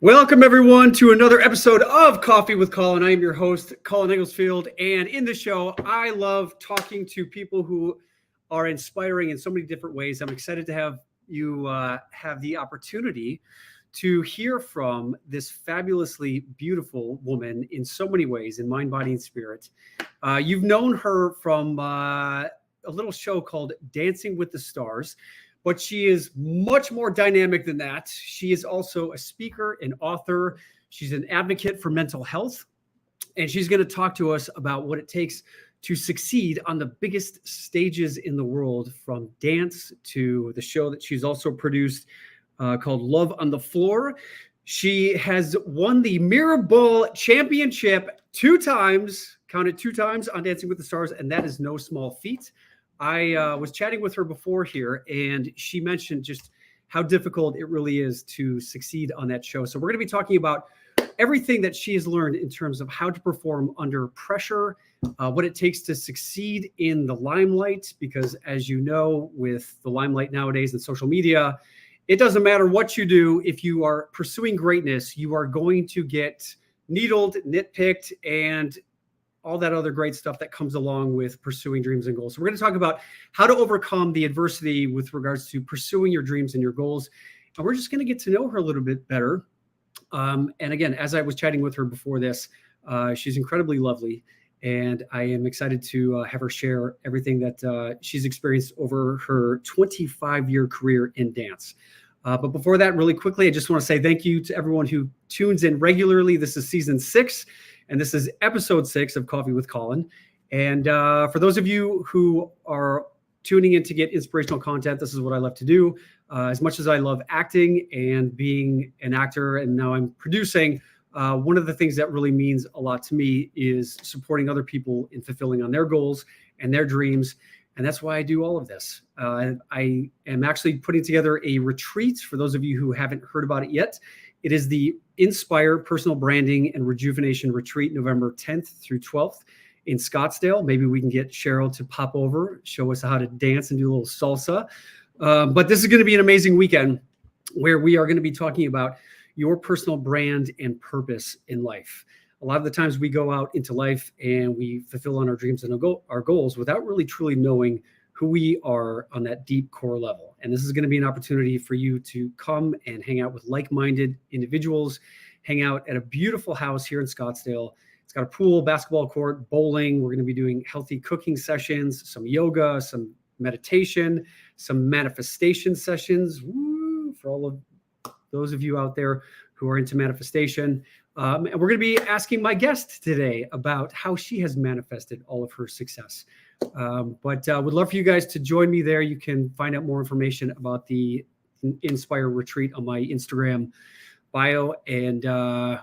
Welcome, everyone, to another episode of Coffee with Colin. I am your host, Colin Egglesfield, and in the show, I love talking to people who are inspiring in so many different ways. I'm excited to have you have the opportunity to hear from this fabulously beautiful woman in so many ways, in mind, body, and spirit. You've known her from a little show called Dancing with the Stars. But she is much more dynamic than that. She is also a speaker, an author. She's an advocate for mental health. And she's going to talk to us about what it takes to succeed on the biggest stages in the world, from dance to the show that she's also produced called Love on the Floor. She has won the Mirror Ball Championship 2 times, counted 2 times on Dancing with the Stars, and that is no small feat. I was chatting with her before here, and she mentioned just how difficult it really is to succeed on that show. So we're going to be talking about everything that she has learned in terms of how to perform under pressure, what it takes to succeed in the limelight, because as you know, with the limelight nowadays and social media, it doesn't matter what you do. If you are pursuing greatness, you are going to get needled, nitpicked, and all that other great stuff that comes along with pursuing dreams and goals. So we're going to talk about how to overcome the adversity with regards to pursuing your dreams and your goals. And we're just going to get to know her a little bit better. And again, as I was chatting with her before this, she's incredibly lovely. And I am excited to have her share everything that she's experienced over her 25-year career in dance. But before that, really quickly, I just want to say thank you to everyone who tunes in regularly. This is season 6. And this is episode 6 of Coffee with Colin. And for those of you who are tuning in to get inspirational content, this is what I love to do. As much as I love acting and being an actor, and now I'm producing, one of the things that really means a lot to me is supporting other people in fulfilling on their goals and their dreams. And that's why I do all of this. I am actually putting together a retreat for those of you who haven't heard about it yet. It is the Inspire Personal Branding and Rejuvenation Retreat, November 10th through 12th in Scottsdale. Maybe we can get Cheryl to pop over, show us how to dance and do a little salsa. But this is going to be an amazing weekend where we are going to be talking about your personal brand and purpose in life. A lot of the times we go out into life and we fulfill on our dreams and our goals without really truly knowing who we are on that deep core level. And this is going to be an opportunity for you to come and hang out with like-minded individuals, hang out at a beautiful house here in Scottsdale. It's got a pool, basketball court, bowling. We're going to be doing healthy cooking sessions, some yoga, some meditation, some manifestation sessions. Woo, for all of those of you out there who are into manifestation. And we're going to be asking my guest today about how she has manifested all of her success. But would love for you guys to join me there. You can find out more information about the Inspire retreat on my Instagram bio. And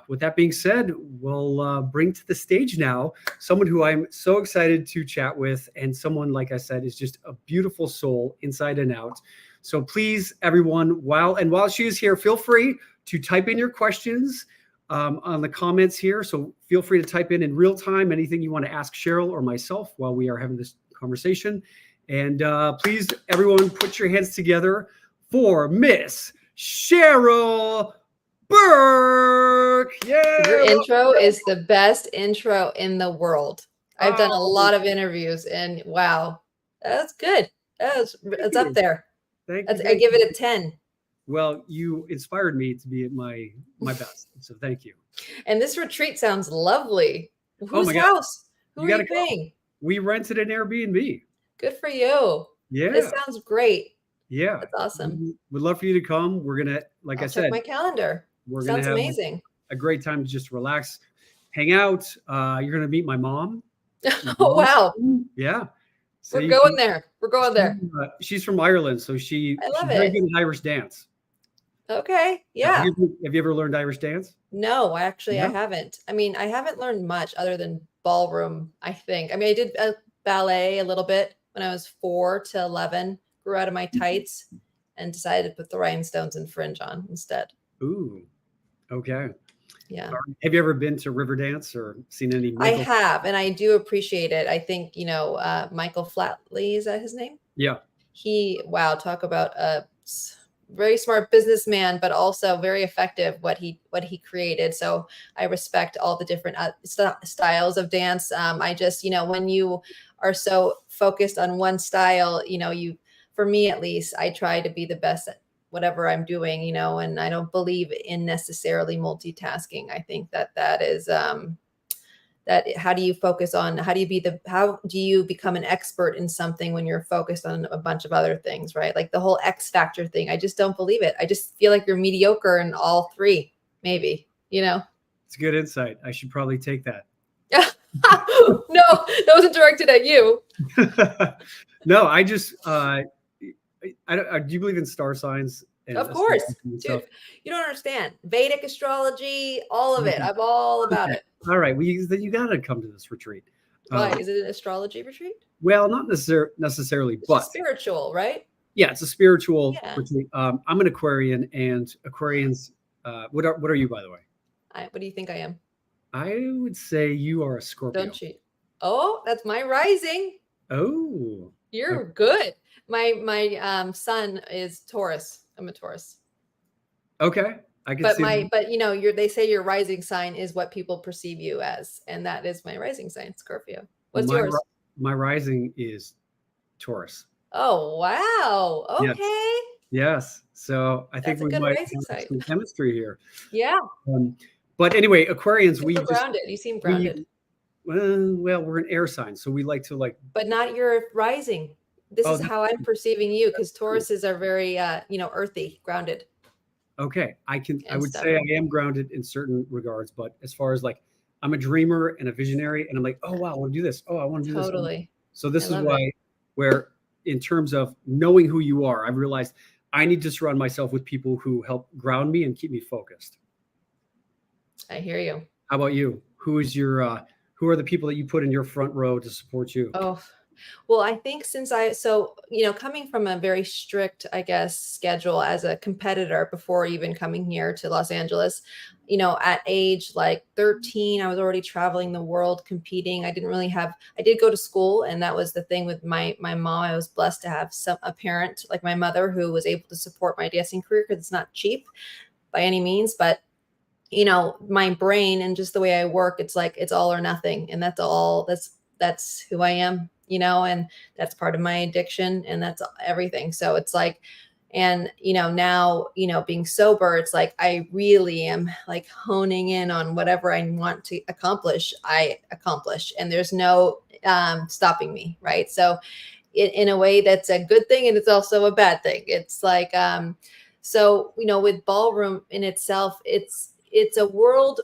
with that being said, we'll bring to the stage now someone who I'm so excited to chat with, and someone, like I said, is just a beautiful soul inside and out. So please, everyone, while she is here, feel free to type in your questions on the comments here. So feel free to type in real time anything you want to ask Cheryl or myself while we are having this conversation. And please, everyone, put your hands together for Miss Cheryl Burke. Yeah. Your intro is the best intro in the world. I've done a lot of interviews, and wow, that's good. It's up there. Thank you. I give it a 10. Well, you inspired me to be at my best. So thank you. And this retreat sounds lovely. Oh Whose house? Who You are you paying? We rented an Airbnb. Good for you. Yeah. This sounds great. Yeah. That's awesome. We'd love for you to come. We're going to, like I said, check my calendar. We're going to have amazing. A great time to just relax, hang out. You're going to meet my mom. Oh, wow. Yeah. So We're going there. She's from Ireland, so she's very good at Irish dance. Okay. Yeah. Have you ever learned Irish dance? No, actually, I haven't. I mean, I haven't learned much other than ballroom, I think. I mean, I did ballet a little bit when I was 4 to 11, grew out of my tights and decided to put the rhinestones and fringe on instead. Ooh. Okay. Yeah. Have you ever been to Riverdance or seen any? I have, and I do appreciate it. I think, Michael Flatley, is that his name? Yeah. Wow, talk about very smart businessman, but also very effective what he created. So I respect all the different styles of dance. I just, when you are so focused on one style, for me at least, I try to be the best at whatever I'm doing, and I don't believe in necessarily multitasking. I think that is that how do you become an expert in something when you're focused on a bunch of other things, right? Like the whole X factor thing. I just don't believe it. I just feel like you're mediocre in all three, maybe, It's good insight. I should probably take that. No, that wasn't directed at you. No, I just, do you believe in star signs? Of course, dude, you don't understand Vedic astrology, all of it. I'm all about it. All right, well, you got to come to this retreat. Why? Is it an astrology retreat? Well, not necessarily, it's but spiritual, right? Yeah, it's a spiritual retreat. I'm an Aquarian, and Aquarians. What are you, by the way? What do you think I am? I would say you are a Scorpio. Don't cheat. Oh, that's my rising. Oh, you're good. My son is Taurus. I'm a Taurus. Okay. I can see they say your rising sign is what people perceive you as. And that is my rising sign, Scorpio. What's yours? My rising is Taurus. Oh, wow. Okay. Yes. So I think we might have some chemistry here. Yeah. But anyway, Aquarians, You're grounded. You seem grounded. Well, we're an air sign, so we like to But not your rising. This is how I'm perceiving you, because Tauruses are very, earthy, grounded. Okay, I would say I am grounded in certain regards, but as far as I'm a dreamer and a visionary, and I'm like, oh wow, I want to do this. Oh, I want to do this. Totally. So this is why, where in terms of knowing who you are, I've realized I need to surround myself with people who help ground me and keep me focused. I hear you. How about you? Who are the people that you put in your front row to support you? Oh, well, I think coming from a very strict, I guess, schedule as a competitor before even coming here to Los Angeles, at age 13, I was already traveling the world competing. I did go to school, and that was the thing with my mom. I was blessed to have a parent like my mother who was able to support my dancing career, because it's not cheap by any means, but my brain and just the way I work, it's it's all or nothing. And that's who I am, and that's part of my addiction, and that's everything. So it's now, being sober, it's I really am honing in on whatever I want to accomplish, I accomplish, and there's no stopping me. Right. So in a way, that's a good thing. And it's also a bad thing. It's with ballroom in itself, it's a world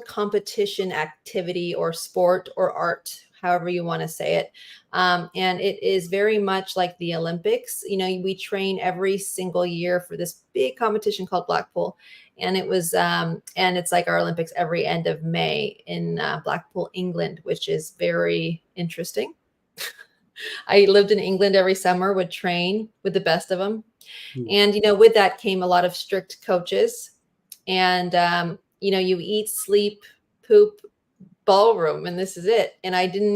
competition activity or sport or art, however you want to say it. And it is very much like the Olympics. We train every single year for this big competition called Blackpool. And it was, and it's like our Olympics every end of May in Blackpool, England, which is very interesting. I lived in England every summer, would train with the best of them. And, with that came a lot of strict coaches. And, you eat, sleep, poop, ballroom, and this is it. And I didn't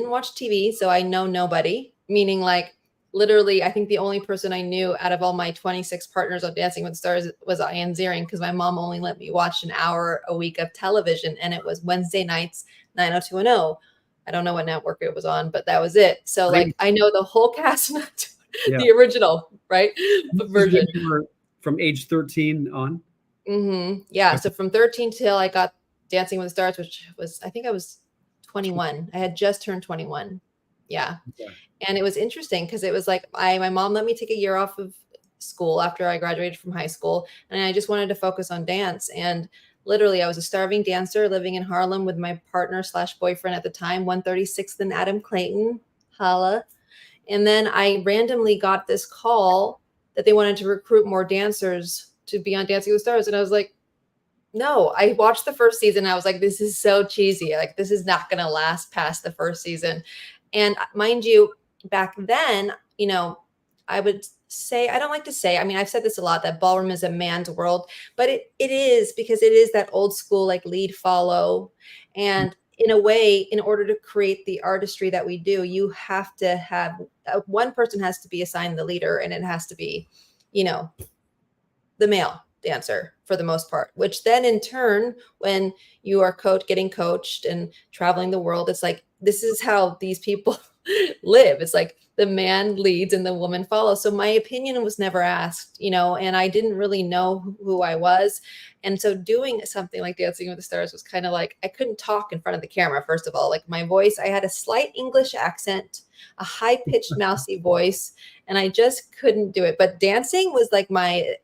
watch TV, so I know nobody, meaning literally, I think the only person I knew out of all my 26 partners on Dancing with the Stars was Ian Ziering, because my mom only let me watch an hour a week of television, and it was Wednesday nights, 90210. I don't know what network it was on, but that was it. So I know the whole cast, the original, right? Version. You were from age 13 on? Mm-hmm. Yeah. So from 13 till I got Dancing with the Stars, which was, I think I was 21. I had just turned 21. Yeah. Okay. And it was interesting because it was my mom let me take a year off of school after I graduated from high school. And I just wanted to focus on dance. And literally, I was a starving dancer living in Harlem with my partner / boyfriend at the time, 136th and Adam Clayton. Holla. And then I randomly got this call that they wanted to recruit more dancers to be on Dancing with the Stars. And I was like, no. I watched the first season. And I was like, this is so cheesy. This is not going to last past the first season. And mind you, back then, I would say, I don't like to say, I've said this a lot, that ballroom is a man's world, but it is, because it is that old school, lead follow. And in a way, in order to create the artistry that we do, you have to have one person has to be assigned the leader, and it has to be, the male dancer for the most part, which then in turn, when you are getting coached and traveling the world, it's like, this is how these people live. It's like the man leads and the woman follows. So my opinion was never asked, and I didn't really know who I was. And so doing something like Dancing with the Stars was kind of like, I couldn't talk in front of the camera. First of all, like my voice, I had a slight English accent, a high pitched mousy voice, and I just couldn't do it. But dancing was like my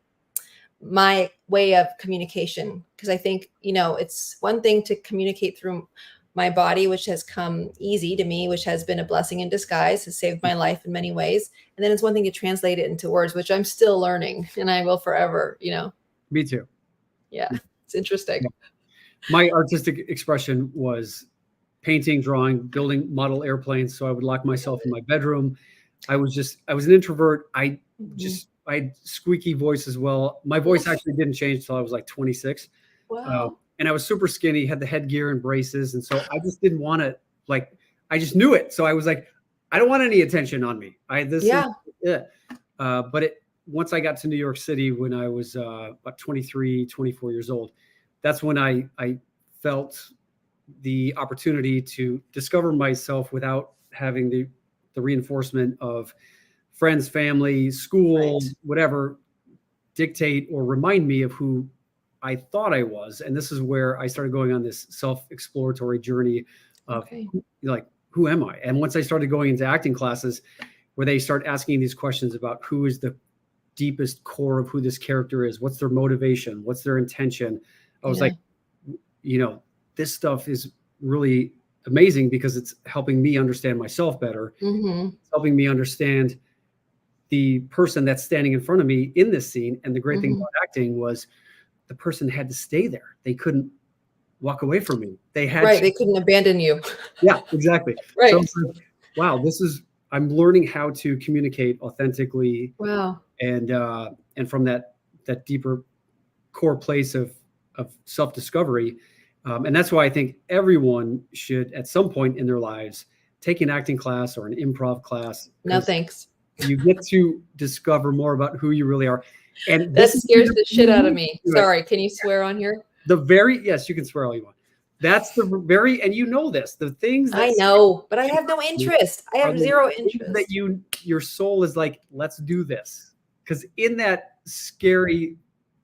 way of communication, because I think, it's one thing to communicate through my body, which has come easy to me, which has been a blessing in disguise, has saved my life in many ways. And then it's one thing to translate it into words, which I'm still learning, and I will forever, Me too. Yeah, it's interesting. My artistic expression was painting, drawing, building model airplanes. So I would lock myself in my bedroom. I was an introvert. I had squeaky voice as well. My voice actually didn't change until I was like 26. Wow. And I was super skinny, had the headgear and braces. And so I just didn't want to, I just knew it. So I was like, I don't want any attention on me. But once I got to New York City when I was about 23, 24 years old, that's when I felt the opportunity to discover myself without having the reinforcement of friends, family, school, whatever, dictate or remind me of who I thought I was. And this is where I started going on this self-exploratory journey of who am I? And once I started going into acting classes where they start asking these questions about who is the deepest core of who this character is, what's their motivation, what's their intention, I was like, this stuff is really amazing because it's helping me understand myself better. It's helping me understand the person that's standing in front of me in this scene. And the great thing about acting was the person had to stay there. They couldn't walk away from me. They couldn't abandon you. Yeah, exactly. Right. So it's like, wow, I'm learning how to communicate authentically. Wow. And from that deeper core place of self-discovery. And that's why I think everyone should at some point in their lives take an acting class or an improv class. No, thanks. You get to discover more about who you really are. And that scares the shit out of me. Sorry, can you swear on here? Yes, you can swear all you want. That's and this, the things that I know, but I have no interest. I have zero interest. That your soul is like, let's do this. Because in that scary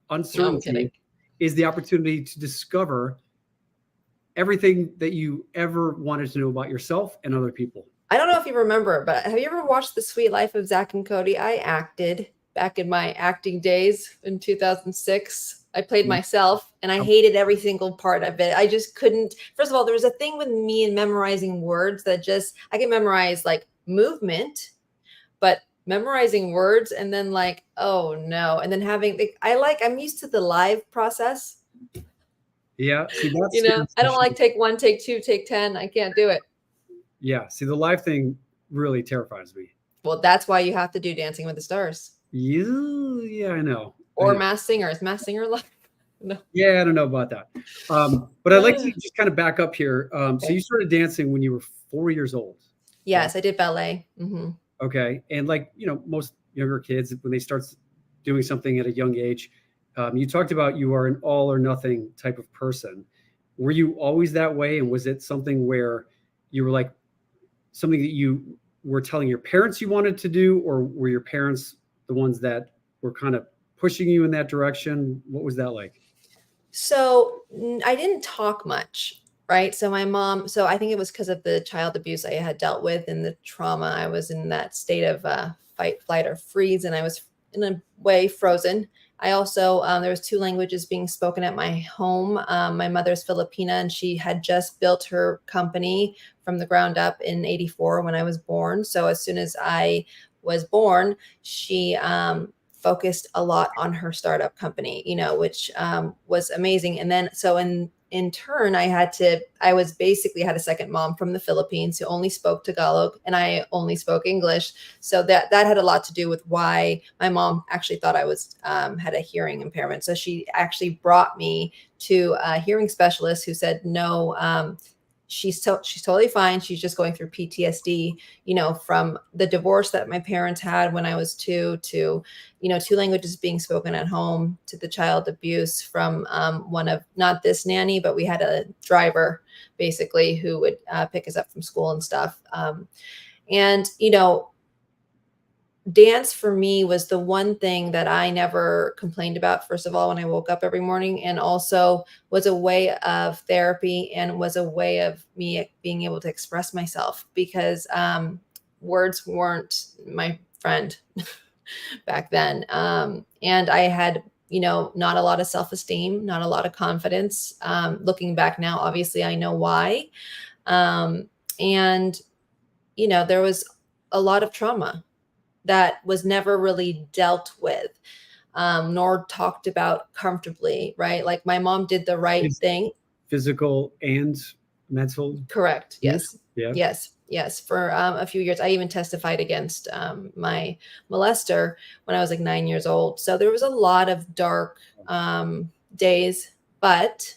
uncertainty is the opportunity to discover everything that you ever wanted to know about yourself and other people. I don't know if you remember, but have you ever watched The Sweet Life of Zach and Cody? I acted back in my acting days in 2006. I played myself and I hated every single part of it. I just couldn't. First of all, there was a thing with me in memorizing words that I can memorize like movement, but memorizing words and then like, oh no. And then I'm used to the live process. Yeah. See, I don't like take 1, take 2, take 10. I can't do it. Yeah. See, the live thing really terrifies me. Well, that's why you have to do Dancing with the Stars. Yeah, I know. Or Masked Singer. Is Masked Singer live? No. Yeah, I don't know about that. But I'd like to just kind of back up here. So you started dancing when you were 4 years old. Yes, I did ballet. Okay. And most younger kids, when they start doing something at a young age, you talked about you are an all or nothing type of person. Were you always that way? And was it something where you were like something that you were telling your parents you wanted to do, or were your parents the ones that were kind of pushing you in that direction? What was that like? So I didn't talk much, right? So my mom, I think it was because of the child abuse I had dealt with and the trauma. I was in that state of fight, flight, or freeze, and I was in a way frozen. I also, there was 2 languages being spoken at my home. My mother's Filipina, and she had just built her company from the ground up in '84 when I was born. So as soon as I was born, she focused a lot on her startup company, which was amazing. And then, so in turn, I was basically had a second mom from the Philippines who only spoke Tagalog and I only spoke English. So that had a lot to do with why my mom actually thought I was, had a hearing impairment. So she actually brought me to a hearing specialist who said, no, she's totally fine. She's just going through PTSD, from the divorce that my parents had when I was 2 to, 2 languages being spoken at home, to the child abuse from one of, not this nanny, but we had a driver basically who would pick us up from school and stuff. And, dance for me was the one thing that I never complained about, first of all, when I woke up every morning, and also was a way of therapy and was a way of me being able to express myself, because words weren't my friend back then. And I had, not a lot of self-esteem, not a lot of confidence. Looking back now, obviously I know why. And, there was a lot of trauma that was never really dealt with, nor talked about comfortably, right? Like my mom did the right thing. Physical and mental. Correct. Yes. Yeah. Yes. For a few years, I even testified against my molester when I was like 9 years old. So there was a lot of dark days, but,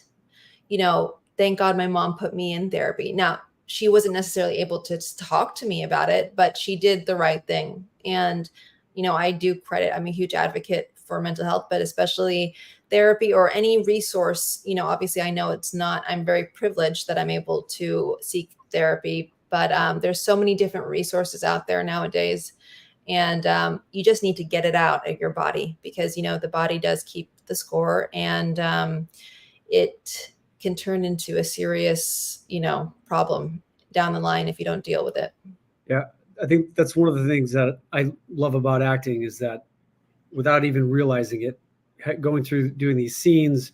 thank God my mom put me in therapy. Now, she wasn't necessarily able to talk to me about it, but she did the right thing. And, I do credit, I'm a huge advocate for mental health, but especially therapy or any resource. Obviously I know I'm very privileged that I'm able to seek therapy, but there's so many different resources out there nowadays. And you just need to get it out of your body, because, the body does keep the score, and it can turn into a serious, problem down the line if you don't deal with it. Yeah. I think that's one of the things that I love about acting, is that without even realizing it, going through doing these scenes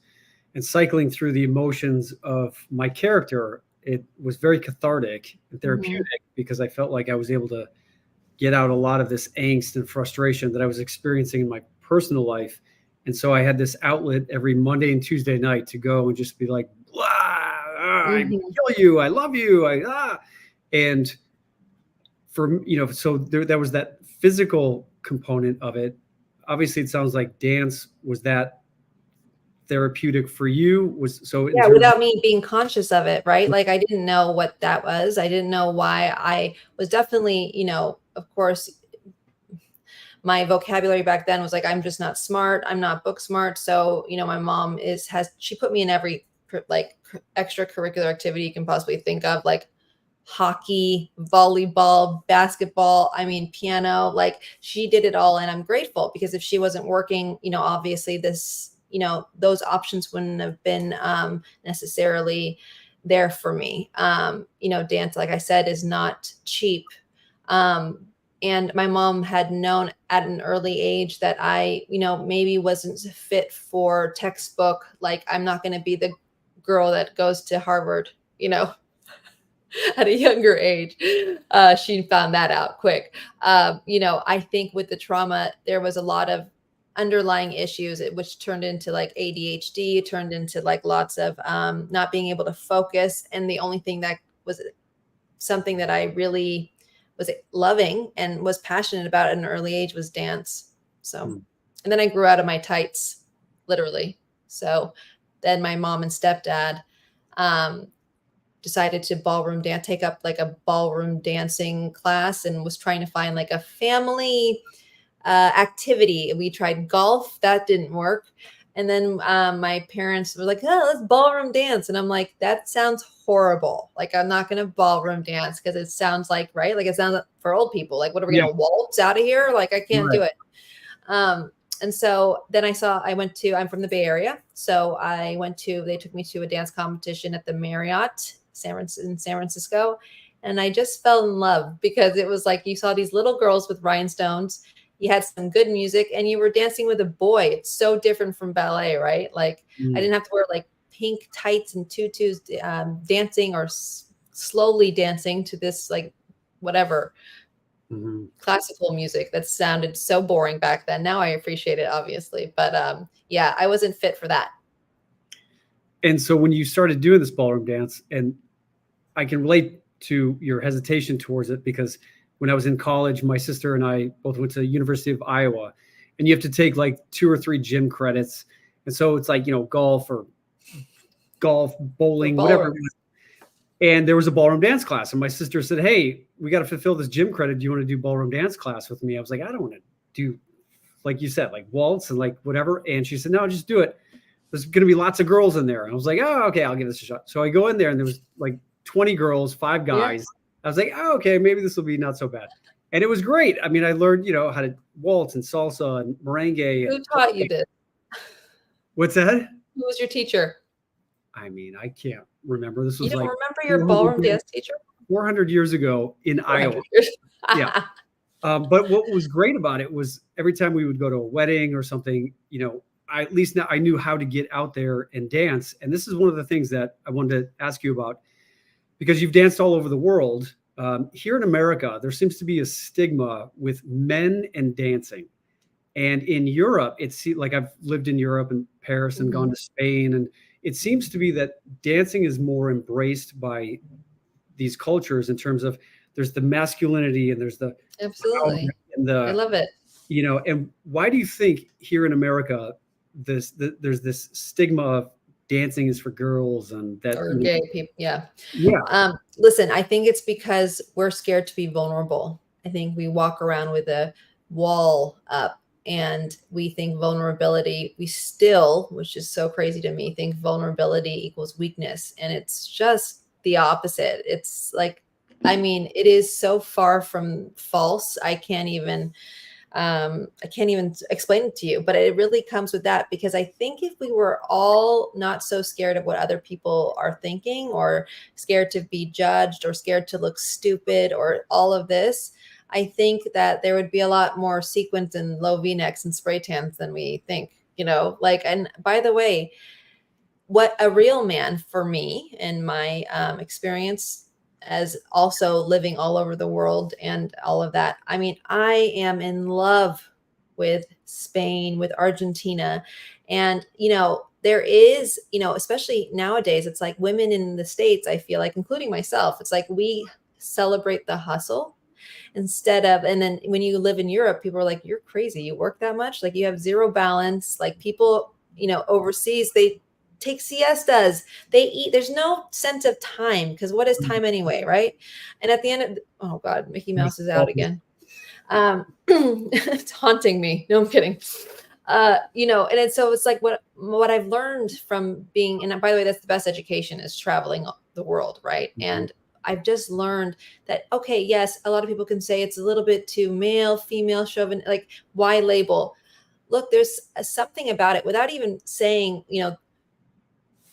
and cycling through the emotions of my character, it was very cathartic and therapeutic, because I felt like I was able to get out a lot of this angst and frustration that I was experiencing in my personal life. And so I had this outlet every Monday and Tuesday night to go and just be like, blah, I kill you, I love you, and for, so there was that physical component of it. Obviously, it sounds like dance was that therapeutic for you. Without me being conscious of it, right? Like I didn't know what that was. I didn't know why. I was definitely, of course, my vocabulary back then was like, I'm just not smart. I'm not book smart. So, my mom she put me in every like extracurricular activity you can possibly think of, like hockey, volleyball, basketball, piano, like she did it all. And I'm grateful, because if she wasn't working, obviously this, those options wouldn't have been necessarily there for me. Dance, like I said, is not cheap. And my mom had known at an early age that I, maybe wasn't fit for textbook. Like I'm not going to be the girl that goes to Harvard, at a younger age. She found that out quick. I think with the trauma, there was a lot of underlying issues, which turned into like ADHD, turned into like lots of not being able to focus. And the only thing that was something that I really was loving and was passionate about at an early age was dance. So, and then I grew out of my tights, literally. So then my mom and stepdad decided to take up like a ballroom dancing class, and was trying to find like a family activity. We tried golf, that didn't work. And then my parents were like, oh, let's ballroom dance. And I'm like, that sounds horrible. Like, I'm not going to ballroom dance, because it sounds like, right? Like it sounds like for old people, like, what are we going to waltz out of here? Like, I can't do it. And so then I'm from the Bay Area. So they took me to a dance competition at the Marriott in San Francisco. And I just fell in love, because it was like, you saw these little girls with rhinestones, you had some good music, and you were dancing with a boy. It's so different from ballet, right? Like I didn't have to wear like pink tights and tutus, dancing or slowly dancing to this, like whatever, classical music that sounded so boring back then. Now I appreciate it, obviously. But I wasn't fit for that. And so when you started doing this ballroom dance, and I can relate to your hesitation towards it, because when I was in college, my sister and I both went to the University of Iowa, and you have to take like 2 or 3 gym credits. And so it's like, golf, bowling, whatever it was. And there was a ballroom dance class. And my sister said, hey, we got to fulfill this gym credit. Do you want to do ballroom dance class with me? I was like, I don't want to do, like you said, like waltz and like whatever. And she said, no, just do it. There's going to be lots of girls in there. And I was like, oh, okay, I'll give this a shot. So I go in there and there was like 20 girls, 5 guys. I was like, oh, okay, maybe this will be not so bad. And it was great. I mean, I learned, how to waltz and salsa and merengue. Who taught you this? What's that? Who was your teacher? I mean, I can't remember. This was you don't like remember your ballroom dance teacher? 400 years ago in Iowa. Yeah. But what was great about it was every time we would go to a wedding or something, at least now I knew how to get out there and dance. And this is one of the things that I wanted to ask you about, because you've danced all over the world. Here in America, there seems to be a stigma with men and dancing. And in Europe, it's like I've lived in Europe and Paris and gone to Spain. And it seems to be that dancing is more embraced by these cultures in terms of there's the masculinity and there's the absolutely and I love it. And why do you think here in America there's this stigma of dancing is for girls and that or gay people? Yeah. Listen, I think it's because we're scared to be vulnerable. I think we walk around with a wall up and we think vulnerability, we still, which is so crazy to me, think vulnerability equals weakness. And it's just the opposite. It's like, I mean, it is so far from false. I can't even explain it to you, but it really comes with that, because I think if we were all not so scared of what other people are thinking, or scared to be judged, or scared to look stupid, or all of this, I think that there would be a lot more sequins and low V-necks and spray tans than we think, and by the way, what a real man for me in my experience as also living all over the world and all of that. I mean, I am in love with Spain, with Argentina. And, there is, especially nowadays, it's like women in the States, I feel like, including myself, it's like we celebrate the hustle instead of, and then when you live in Europe, people are like, you're crazy. You work that much? Like you have zero balance. Like people, overseas, they take siestas, they eat, there's no sense of time, because what is time anyway, right? And at the end of, oh God, Mickey Mouse is out again. It's haunting me. No, I'm kidding. And so it's like what I've learned from being, and by the way, that's the best education, is traveling the world, right? And I've just learned that, okay, yes, a lot of people can say it's a little bit too male, female, chauvinist, like why label? Look, there's something about it without even saying,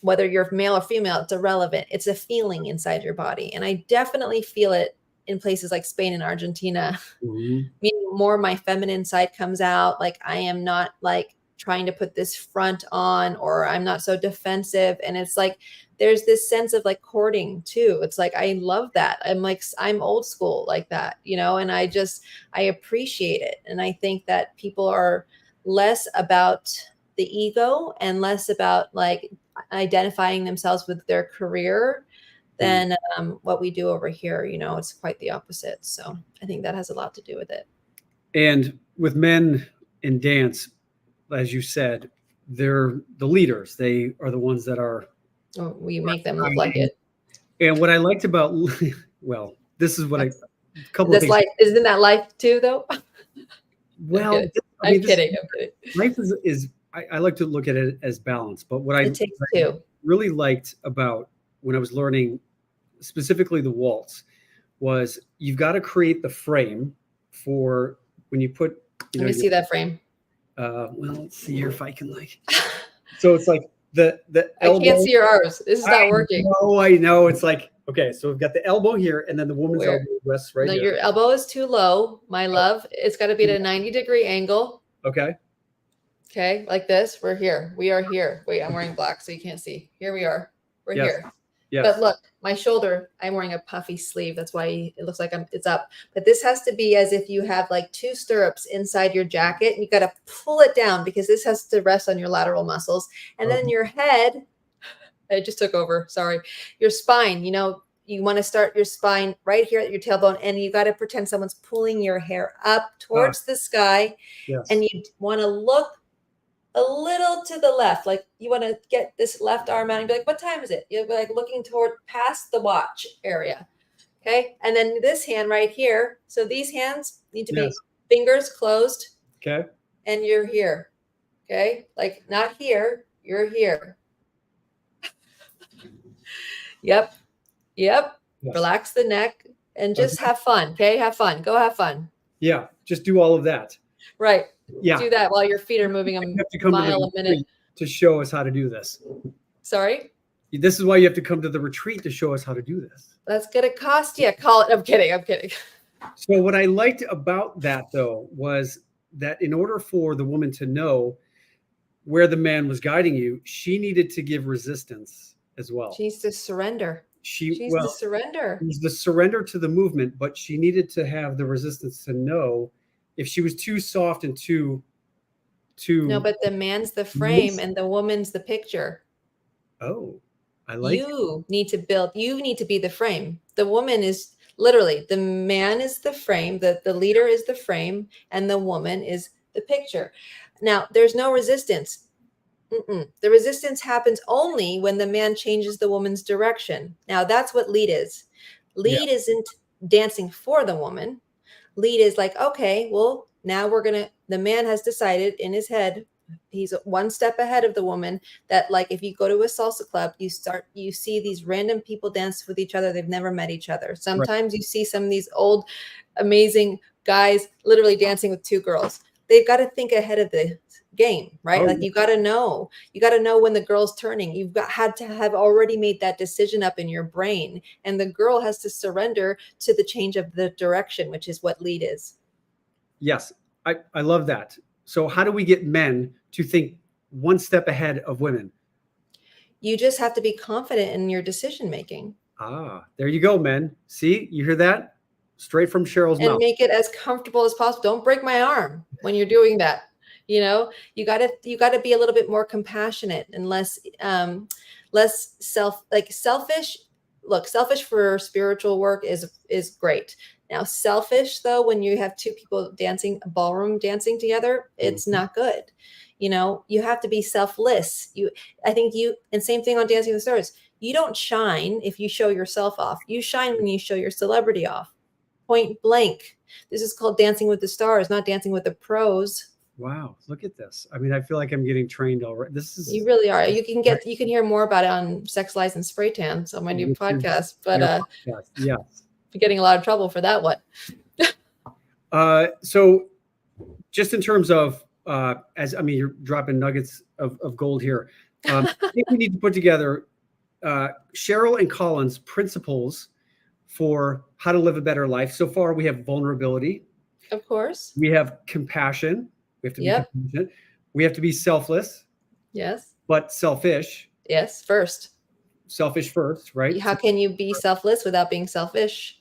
whether you're male or female, it's irrelevant. It's a feeling inside your body. And I definitely feel it in places like Spain and Argentina, meaning more my feminine side comes out. Like I am not like trying to put this front on, or I'm not so defensive. And it's like, there's this sense of like courting too. It's like, I love that. I'm old school like that, and I appreciate it. And I think that people are less about the ego and less about like identifying themselves with their career than what we do over here. It's quite the opposite. So I think that has a lot to do with it. And with men in dance, as you said, they're the leaders. They are the ones that are. Oh, we make them look like it. And what I liked about, well, this is what a couple of things. Life, isn't that life too, though? Well, I'm kidding. Life is I like to look at it as balance. But what I really liked about when I was learning specifically the waltz was you've got to create the frame for when you put. Let me see that frame. Well, let's see here if I can So it's like the elbow. I can't see your arms. This is not working. Oh, I know. It's like, okay, so we've got the elbow here, and then the woman's elbow rests right here. Your elbow is too low, my love. It's got to be at a 90-degree angle. Okay. Okay, like this. We're here. We are here. Wait, I'm wearing black, so you can't see. Here we are. We're here. Yes. But look, my shoulder, I'm wearing a puffy sleeve. That's why it looks like it's up. But this has to be as if you have like 2 stirrups inside your jacket, and you got to pull it down because this has to rest on your lateral muscles. And then your head, I just took over. Sorry. Your spine, you want to start your spine right here at your tailbone, and you got to pretend someone's pulling your hair up towards the sky. Yes. And you want to look a little to the left, like you want to get this left arm out and be like, what time is it? You'll be like looking toward past the watch area. Okay. And then this hand right here. So these hands need to be fingers closed. Okay. And you're here. Okay. Like not here, you're here. Yep. Yes. Relax the neck and just have fun. Okay. Have fun. Go have fun. Yeah. Just do all of that. Right. Yeah. Do that while your feet are moving a mile a minute. To show us how to do this. Sorry? This is why you have to come to the retreat to show us how to do this. That's going to cost you. Call it. I'm kidding. So what I liked about that, though, was that in order for the woman to know where the man was guiding you, she needed to give resistance as well. She needs to surrender. She's to surrender. It was the surrender to the movement, but she needed to have the resistance to know if she was too soft and too. No, but the man's the frame and the woman's the picture. Oh, I like you need to build. You need to be the frame. The woman is literally, the man is the frame, the leader is the frame, and the woman is the picture. Now, there's no resistance. The resistance happens only when the man changes the woman's direction. Now, that's what lead is. Lead isn't dancing for the woman. Lead is like, okay, well, now the man has decided in his head, he's one step ahead of the woman, that like, if you go to a salsa club, you see these random people dance with each other. They've never met each other. Sometimes you see some of these old, amazing guys literally dancing with two girls. They've got to think ahead of the game, right? Like you got to know when the girl's turning. Had to have already made that decision up in your brain. And the girl has to surrender to the change of the direction, which is what lead is. Yes, I love that. So how do we get men to think one step ahead of women? You just have to be confident in your decision making. There you go, men. See, you hear that? Straight from Cheryl's mouth. And make it as comfortable as possible. Don't break my arm when you're doing that. You know, you gotta be a little bit more compassionate and less selfish. Look, selfish for spiritual work is great. Now, selfish though, when you have two people dancing, ballroom dancing together, it's not good. You know, you have to be selfless. And same thing on Dancing with the Stars. You don't shine if you show yourself off. You shine when you show your celebrity off. Point blank. This is called Dancing with the Stars, not Dancing with the Pros. Wow, look at this. I mean, I feel like I'm getting trained already. You really are. You can hear more about it on Sex, Lies, and Spray Tans on my new podcast. But yes. I'm getting a lot of trouble for that one. So just in terms of you're dropping nuggets of gold here. I think we need to put together Cheryl and Colin's principles for how to live a better life. So far, we have vulnerability. Of course. We have compassion. We have to be compassionate. We have to be selfless. Yes. But selfish. Yes, first. Selfish first, right? How can you be selfless without being selfish?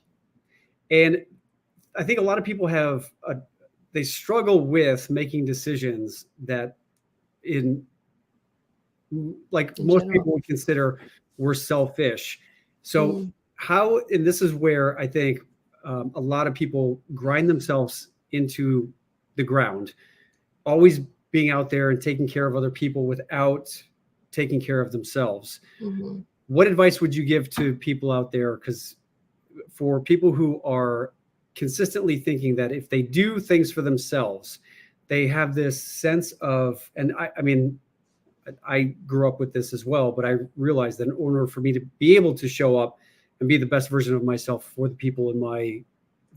And I think a lot of people they struggle with making decisions that most people would consider were selfish. So and this is where I think a lot of people grind themselves into the ground, always being out there and taking care of other people without taking care of themselves. What advice would you give to people out there? Because for people who are consistently thinking that if they do things for themselves, they have this sense of, and I mean, I grew up with this as well, but I realized that in order for me to be able to show up and be the best version of myself for the people in my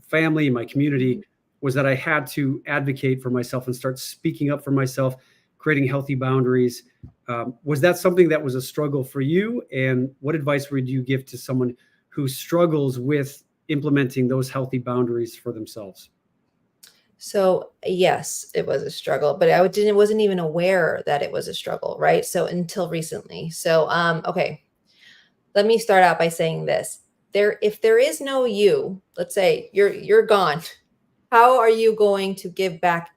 family, in my community, was that I had to advocate for myself and start speaking up for myself, creating healthy boundaries. Was that something that was a struggle for you? And what advice would you give to someone who struggles with implementing those healthy boundaries for themselves? So yes, it was a struggle, but I wasn't even aware that it was a struggle, right? So until recently. So, okay, let me start out by saying this. If there is no you, let's say you're gone, how are you going to give back,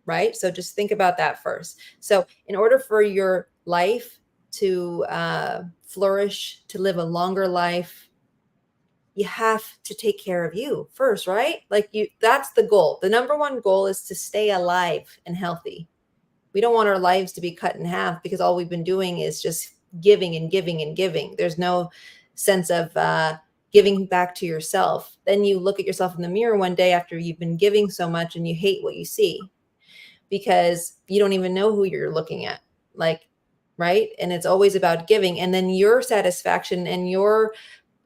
right? So just think about that first. So in order for your life to flourish, to live a longer life, you have to take care of you first, right? That's the goal. The number one goal is to stay alive and healthy. We don't want our lives to be cut in half because all we've been doing is just giving and giving and giving. There's no sense of giving back to yourself. Then you look at yourself in the mirror one day after you've been giving so much and you hate what you see because you don't even know who you're looking at. Like, right? And it's always about giving. And then your satisfaction and your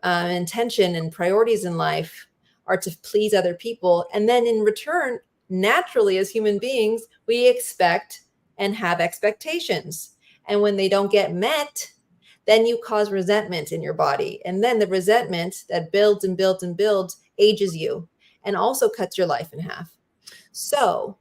intention and priorities in life are to please other people. And then in return, naturally, as human beings, we expect and have expectations. And when they don't get met, then you cause resentment in your body. And then the resentment that builds and builds and builds ages you and also cuts your life in half. So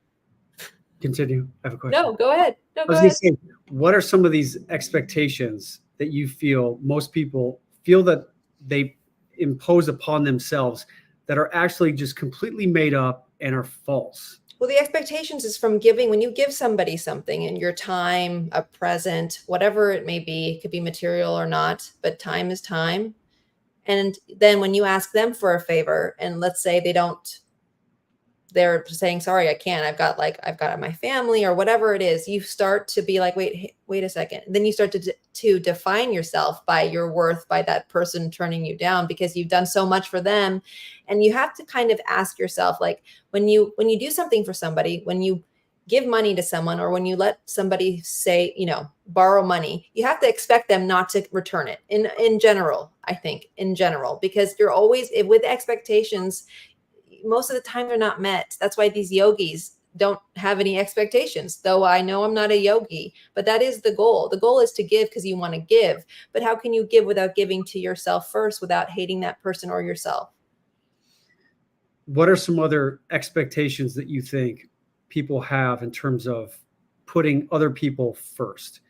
continue. I have a question. No, go ahead. I was going to say, what are some of these expectations that you feel most people feel that they impose upon themselves that are actually just completely made up and are false? Well, the expectations is from giving. When you give somebody something in your time, a present, whatever it may be, it could be material or not, but time is time. And then when you ask them for a favor, and let's say they're saying, sorry, I can't, I've got my family or whatever it is, you start to be like, wait a second. Then you start to define yourself by your worth, by that person turning you down because you've done so much for them. And you have to kind of ask yourself, like when you do something for somebody, when you give money to someone, or when you let somebody say, borrow money, you have to expect them not to return it in general, I think in general, because you're always with expectations. Most of the time they're not met. That's why these yogis don't have any expectations, though I know I'm not a yogi, but that is the goal. The goal is to give because you want to give. But how can you give without giving to yourself first, without hating that person or yourself? What are some other expectations that you think people have in terms of putting other people first?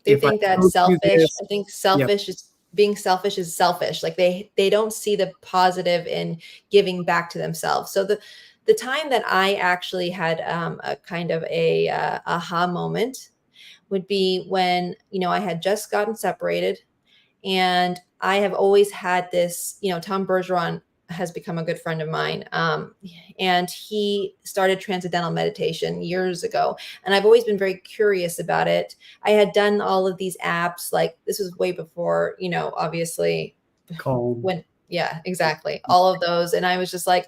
They think that's selfish. I think selfish is being selfish is selfish. Like they don't see the positive in giving back to themselves. So the time that I actually had a kind of a aha moment would be when, I had just gotten separated, and I have always had this, Tom Bergeron has become a good friend of mine. And he started transcendental meditation years ago. And I've always been very curious about it. I had done all of these apps, like this was way before, obviously Calm. Yeah, exactly. All of those. And I was just like,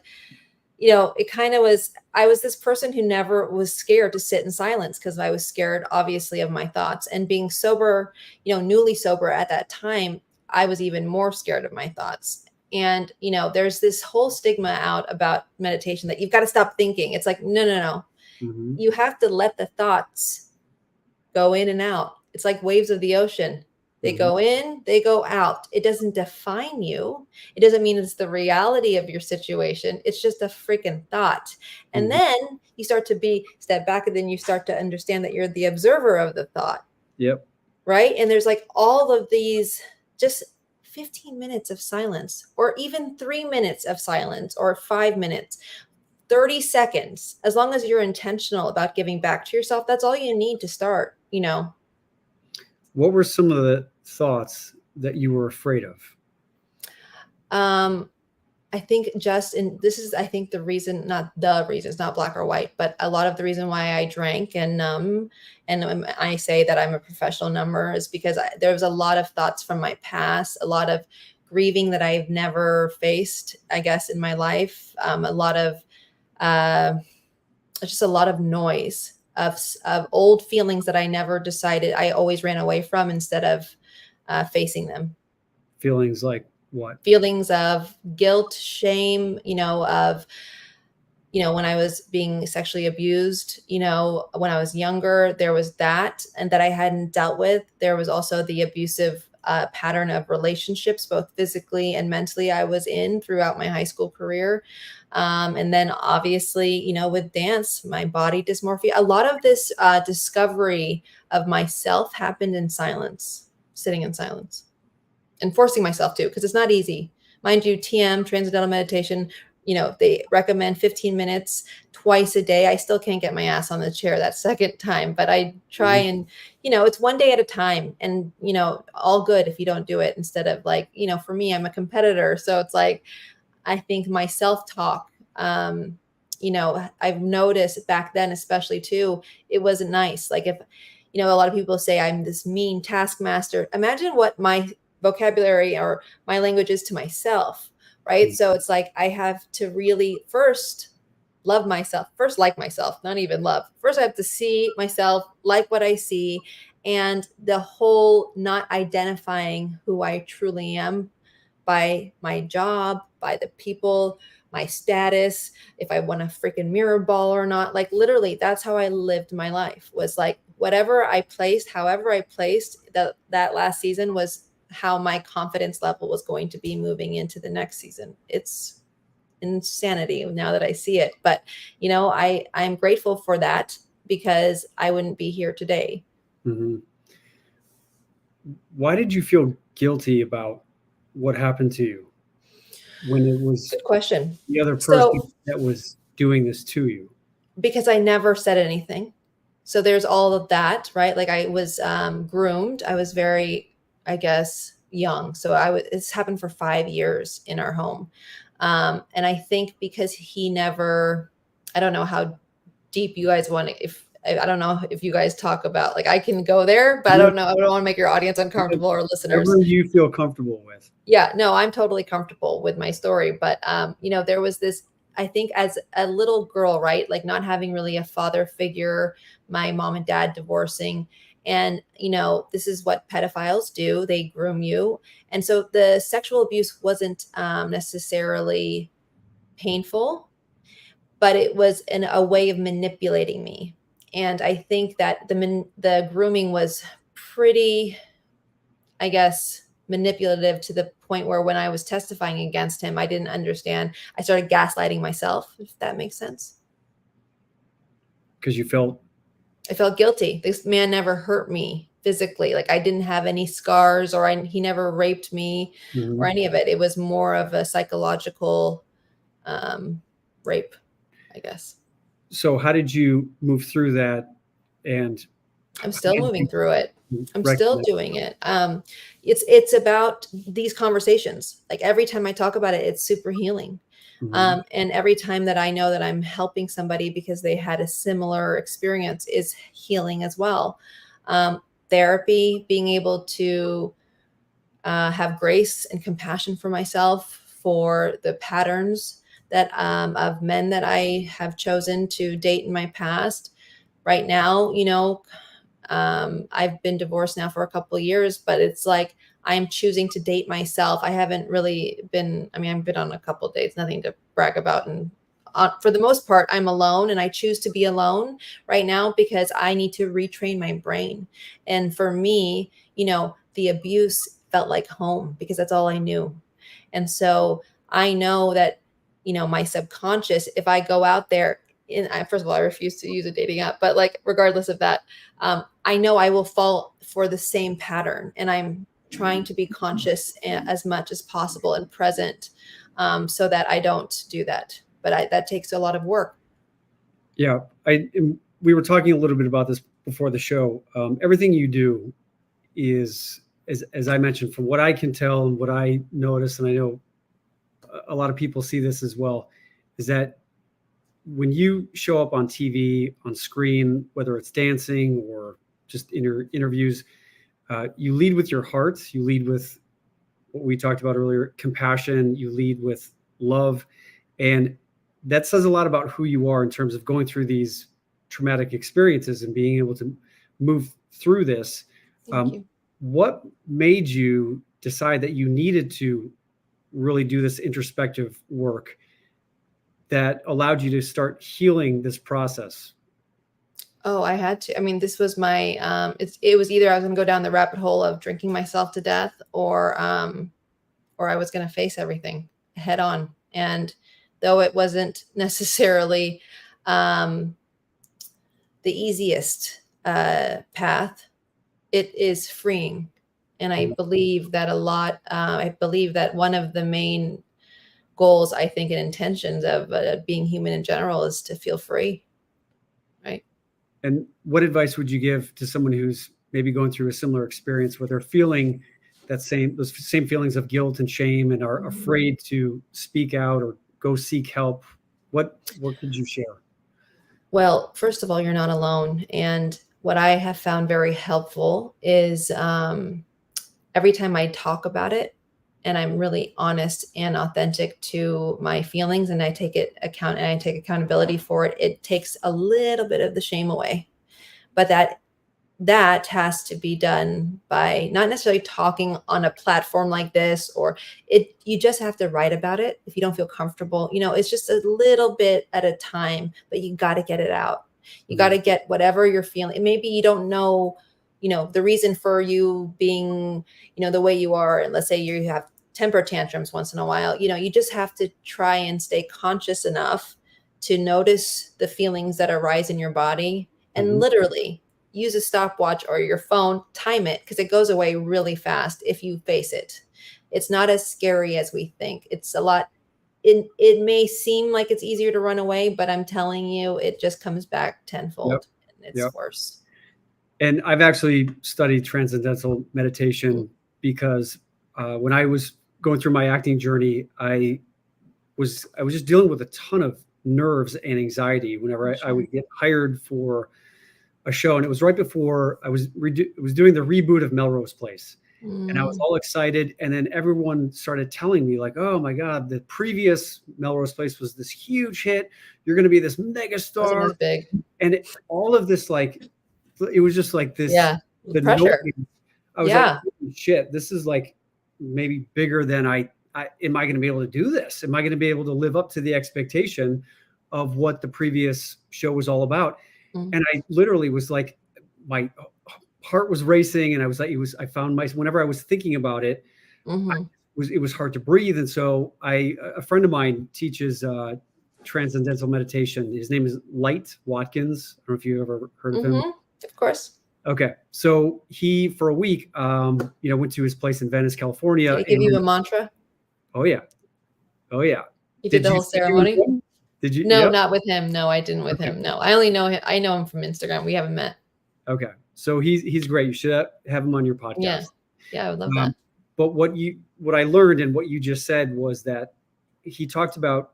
it kind of was, I was this person who never was scared to sit in silence because I was scared, obviously, of my thoughts. And being sober, newly sober at that time, I was even more scared of my thoughts. And, there's this whole stigma out about meditation that you've got to stop thinking. It's like, no. Mm-hmm. You have to let the thoughts go in and out. It's like waves of the ocean. They mm-hmm. go in, they go out. It doesn't define you. It doesn't mean it's the reality of your situation. It's just a freaking thought. And mm-hmm. then you start to step back, and then you start to understand that you're the observer of the thought. Yep. Right. And there's like all of these just 15 minutes of silence, or even 3 minutes of silence, or 5 minutes, 30 seconds, as long as you're intentional about giving back to yourself, that's all you need to start, What were some of the thoughts that you were afraid of? I think I think the reason, not the reason, it's not black or white, but a lot of the reason why I drank and numb, and I say that I'm a professional number, is because there was a lot of thoughts from my past, a lot of grieving that I've never faced, I guess, in my life. Just a lot of noise of old feelings that I never decided, I always ran away from instead of facing them. Feelings like what? Feelings of guilt, shame, of, when I was being sexually abused, when I was younger, there was that, and that I hadn't dealt with. There was also the abusive pattern of relationships, both physically and mentally, I was in throughout my high school career. And then obviously, with dance, my body dysmorphia, a lot of this discovery of myself happened in silence, sitting in silence. And forcing myself to, because it's not easy. Mind you, TM, transcendental meditation, they recommend 15 minutes twice a day. I still can't get my ass on the chair that second time, but I try and, it's one day at a time, and, all good if you don't do it, instead of like, for me, I'm a competitor. So it's like, I think my self-talk I've noticed back then, especially too, it wasn't nice. Like if, a lot of people say I'm this mean taskmaster. Imagine what my vocabulary or my language is to myself, right? So it's like I have to really first love myself, first like myself, not even love. First, I have to see myself, like what I see, and the whole not identifying who I truly am by my job, by the people, my status, if I won a freaking mirror ball or not. Like literally, that's how I lived my life, was like whatever I placed, however I placed that last season was how my confidence level was going to be moving into the next season. It's insanity now that I see it. But, I'm grateful for that because I wouldn't be here today. Mm-hmm. Why did you feel guilty about what happened to you when it was Good question. the other person So, that was doing this to you? because I never said anything. So there's all of that, right? Like I was groomed. I was very, I guess, young. So it's happened for 5 years in our home. And I think because he never, I don't know how deep you guys want to, if I don't know if you guys talk about, like I can go there, but I don't know. I don't want to make your audience uncomfortable or listeners. Whatever you feel comfortable with. Yeah, no, I'm totally comfortable with my story. But, there was this, I think as a little girl, right? Like not having really a father figure, my mom and dad divorcing. And, this is what pedophiles do. They groom you. And so the sexual abuse wasn't necessarily painful, but it was a way of manipulating me. And I think that the grooming was pretty, I guess, manipulative to the point where when I was testifying against him, I didn't understand. I started gaslighting myself, if that makes sense. Because I felt guilty. This man never hurt me physically. Like I didn't have any scars or he never raped me or any of it. It was more of a psychological rape, I guess. So how did you move through that? And I'm still moving through it. I'm still doing it. It's about these conversations. Like every time I talk about it, it's super healing. And every time that I know that I'm helping somebody because they had a similar experience is healing as well. Therapy, being able to have grace and compassion for myself, for the patterns that of men that I have chosen to date in my past. Right now, I've been divorced now for a couple of years, but it's like I'm choosing to date myself. I haven't really been, I've been on a couple of dates, nothing to brag about. And for the most part, I'm alone, and I choose to be alone right now because I need to retrain my brain. And for me, the abuse felt like home because that's all I knew. And so I know that, my subconscious, if I go out there, first of all, I refuse to use a dating app, but like, regardless of that, I know I will fall for the same pattern, and I'm trying to be conscious as much as possible and present, so that I don't do that. But that takes a lot of work. Yeah. We were talking a little bit about this before the show. Everything you do is, as I mentioned, from what I can tell and what I notice, and I know a lot of people see this as well, is that when you show up on TV, on screen, whether it's dancing or just in your interviews, you lead with your heart. You lead with what we talked about earlier, compassion. You lead with love. And that says a lot about who you are in terms of going through these traumatic experiences and being able to move through this. Thank you. What made you decide that you needed to really do this introspective work that allowed you to start healing this process? Oh, I had to. This was my, it was either I was going to go down the rabbit hole of drinking myself to death, or I was going to face everything head on. And though it wasn't necessarily the easiest path, it is freeing. And I believe that I believe that one of the main goals, I think, and intentions of being human in general is to feel free. Right. And what advice would you give to someone who's maybe going through a similar experience where they're feeling those same feelings of guilt and shame and are afraid to speak out or go seek help? What could you share? Well, first of all, you're not alone. And what I have found very helpful is every time I talk about it and I'm really honest and authentic to my feelings and I take accountability for it, it takes a little bit of the shame away. But that has to be done by not necessarily talking on a platform like this, or you just have to write about it if you don't feel comfortable. It's just a little bit at a time, but you got to get it out. You got to get whatever you're feeling. Maybe you don't know, the reason for you being, the way you are. And let's say you have temper tantrums once in a while, you just have to try and stay conscious enough to notice the feelings that arise in your body and literally use a stopwatch or your phone, time it, because it goes away really fast if you face it. It's not as scary as we think. It's a lot. It may seem like it's easier to run away, but I'm telling you, it just comes back tenfold. And it's worse. And I've actually studied transcendental meditation because when I was going through my acting journey, I was just dealing with a ton of nerves and anxiety whenever I would get hired for a show. And it was right before I was doing the reboot of Melrose Place. And I was all excited. And then everyone started telling me like, oh my God, the previous Melrose Place was this huge hit. You're going to be this mega star. Wasn't as big. And all of this, like, it was just like this. Yeah. The pressure. I was like, shit, this is like maybe bigger than am I going to be able to do this? Am I going to be able to live up to the expectation of what the previous show was all about? And I literally was like, my heart was racing, and I was like, whenever I was thinking about it, it was hard to breathe. And so a friend of mine teaches transcendental meditation. His name is Light Watkins. I don't know if you ever heard of him. Of course. Okay. So he, for a week, went to his place in Venice, California. Did he give you a mantra? Oh yeah. You did the whole ceremony? Did you? No, not with him. No, I didn't with him. No, I only know him. I know him from Instagram. We haven't met. Okay. So he's great. You should have him on your podcast. Yeah, I would love that. But what I learned and what you just said was that he talked about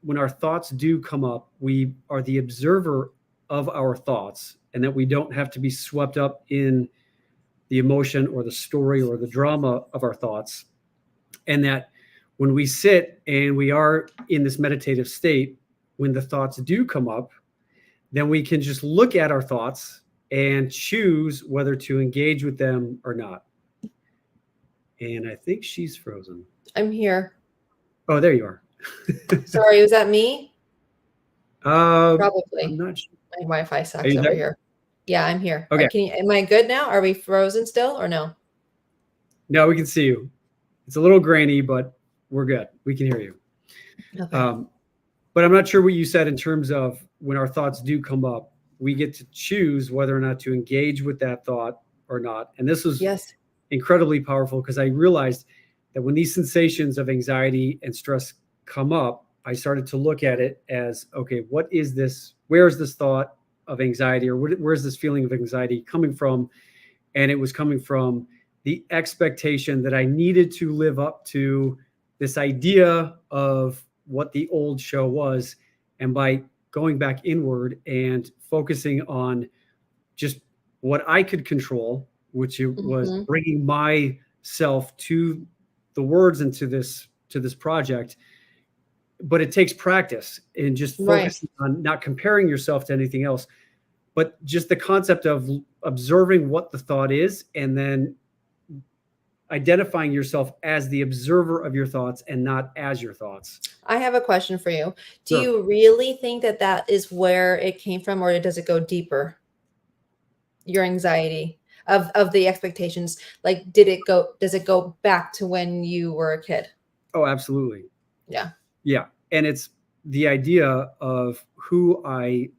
when our thoughts do come up, we are the observer of our thoughts, and that we don't have to be swept up in the emotion or the story or the drama of our thoughts. And that when we sit and we are in this meditative state, when the thoughts do come up, then we can just look at our thoughts and choose whether to engage with them or not. And I think she's frozen. I'm here. Oh, there you are. Sorry, was that me? Probably. I'm not sure. My Wi-Fi sucks over here. Yeah, I'm here. Okay. Am I good now? Are we frozen still or no? No, we can see you. It's a little grainy, but we're good. We can hear you. Okay. But I'm not sure what you said in terms of when our thoughts do come up, we get to choose whether or not to engage with that thought or not. And this was incredibly powerful because I realized that when these sensations of anxiety and stress come up, I started to look at it as, okay, what is this? Where is this thought of anxiety, or where's this feeling of anxiety coming from? And it was coming from the expectation that I needed to live up to this idea of what the old show was. And by going back inward and focusing on just what I could control, which was bringing myself to the words and to this project. But it takes practice and just focusing on not comparing yourself to anything else, but just the concept of observing what the thought is and then identifying yourself as the observer of your thoughts and not as your thoughts. I have a question for you. Do you really think that is where it came from, or does it go deeper? Your anxiety of the expectations, like does it go back to when you were a kid? Oh, absolutely. Yeah. And it's the idea of who I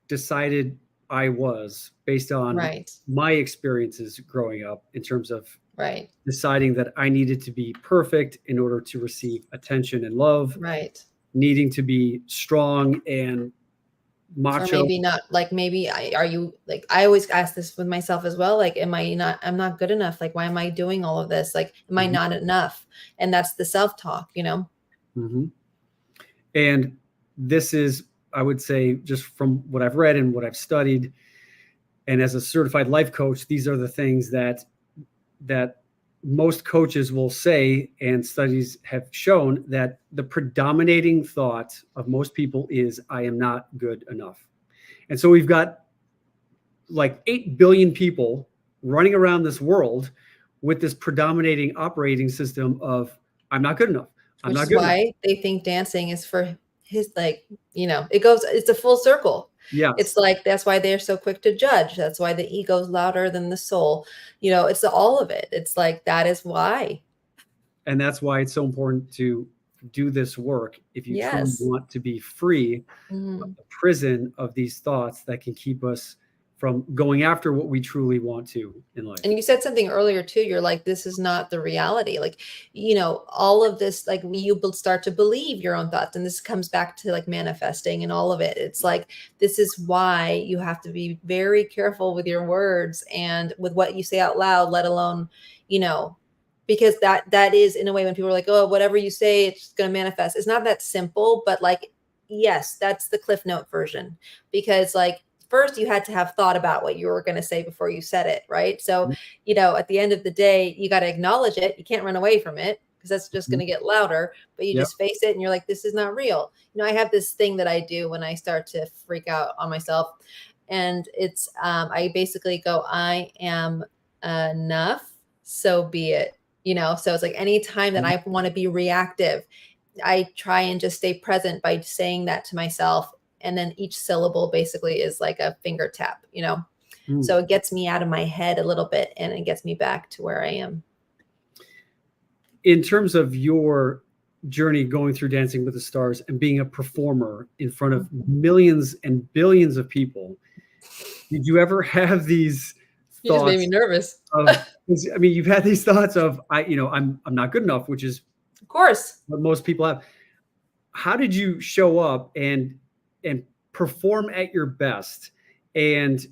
decided I was based on my experiences growing up in terms of deciding that I needed to be perfect in order to receive attention and love, needing to be strong and macho. Or maybe not, like are you like, I always ask this with myself as well, like I'm not good enough, like why am I doing all of this, like am I not enough? And that's the self-talk, And this is, I would say, just from what I've read and what I've studied, and as a certified life coach, these are the things that most coaches will say, and studies have shown that the predominating thought of most people is, I am not good enough. And so we've got like 8 billion people running around this world with this predominating operating system of, I'm not good enough. I'm Which not is good why enough. they think dancing is for his, like, it's a full circle. Yes. It's like, that's why they're so quick to judge. That's why the ego is louder than the soul. It's all of it. It's like, that is why. And that's why it's so important to do this work if you truly Yes. want to be free Mhm. of the prison of these thoughts that can keep us from going after what we truly want to in life. And you said something earlier too. You're like, this is not the reality. Like, all of this, like, you will start to believe your own thoughts. And this comes back to like manifesting and all of it. It's like, this is why you have to be very careful with your words and with what you say out loud, let alone, because that is, in a way, when people are like, oh, whatever you say, it's going to manifest. It's not that simple, but like, yes, that's the Cliff Note version, because like, first you had to have thought about what you were going to say before you said it. Right. So, at the end of the day, you got to acknowledge it. You can't run away from it, because that's just going to get louder, but you just face it and you're like, this is not real. I have this thing that I do when I start to freak out on myself, and it's, I basically go, I am enough. So be it, so it's like, anytime that I want to be reactive, I try and just stay present by saying that to myself. And then each syllable basically is like a finger tap, so it gets me out of my head a little bit and it gets me back to where I am. In terms of your journey going through Dancing with the Stars and being a performer in front of millions and billions of people, did you ever have these thoughts? You just made me nervous. You've had these thoughts of, I'm not good enough, which is, of course, what most people have. How did you show up and perform at your best? And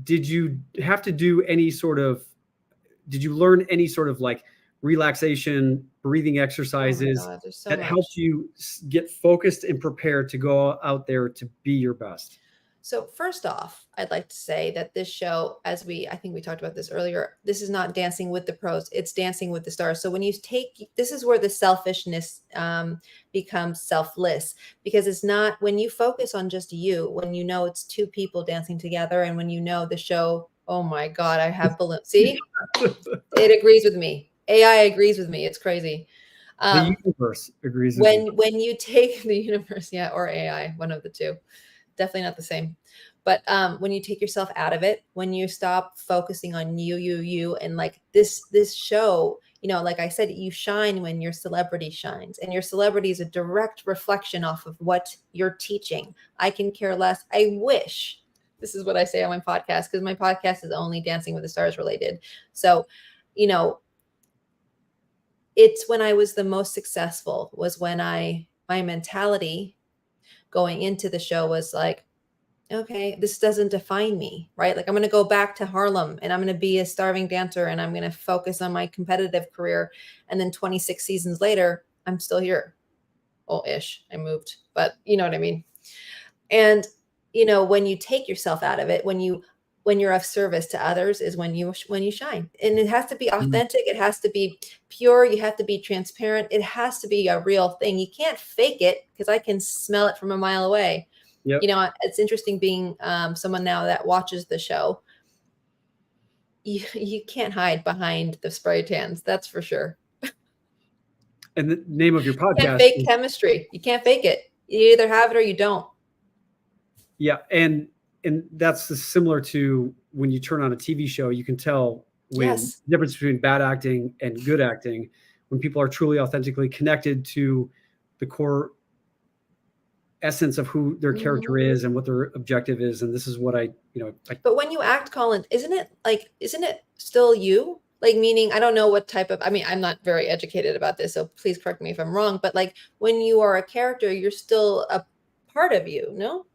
did you have to do did you learn any sort of like relaxation, breathing exercises that helped you get focused and prepared to go out there to be your best? So first off, I'd like to say that this show, I think we talked about this earlier, this is not Dancing with the Pros, it's Dancing with the Stars. So when you this is where the selfishness becomes selfless, because it's not, when you focus on just you, when it's two people dancing together, and when the show, oh my God, I have balloons. See, it agrees with me. AI agrees with me. It's crazy. The universe agrees with me. When you take the universe, or AI, one of the two. Definitely not the same. But when you take yourself out of it, when you stop focusing on you, and like this show, like I said, you shine when your celebrity shines, and your celebrity is a direct reflection off of what you're teaching. I can care less. I wish, this is what I say on my podcast, because my podcast is only Dancing with the Stars related. So, it's when I was the most successful was when my mentality going into the show was like, okay, this doesn't define me, right? Like, I'm going to go back to Harlem and I'm going to be a starving dancer and I'm going to focus on my competitive career. And then 26 seasons later, I'm still here. Well, ish, I moved, but you know what I mean? And, when you take yourself out of it, when you're of service to others is when you shine. And it has to be authentic. It has to be pure. You have to be transparent. It has to be a real thing. You can't fake it, because I can smell it from a mile away. Yep. It's interesting being someone now that watches the show. You can't hide behind the spray tans. That's for sure. And the name of your podcast. You can't fake chemistry. You can't fake it. You either have it or you don't. Yeah. And that's similar to when you turn on a TV show, you can tell the difference between bad acting and good acting, when people are truly authentically connected to the core essence of who their character is and what their objective is. And this is what but when you act, Colin, isn't it still you? Like, meaning, I don't know what type of, I'm not very educated about this, so please correct me if I'm wrong, but like, when you are a character, you're still a part of you, no?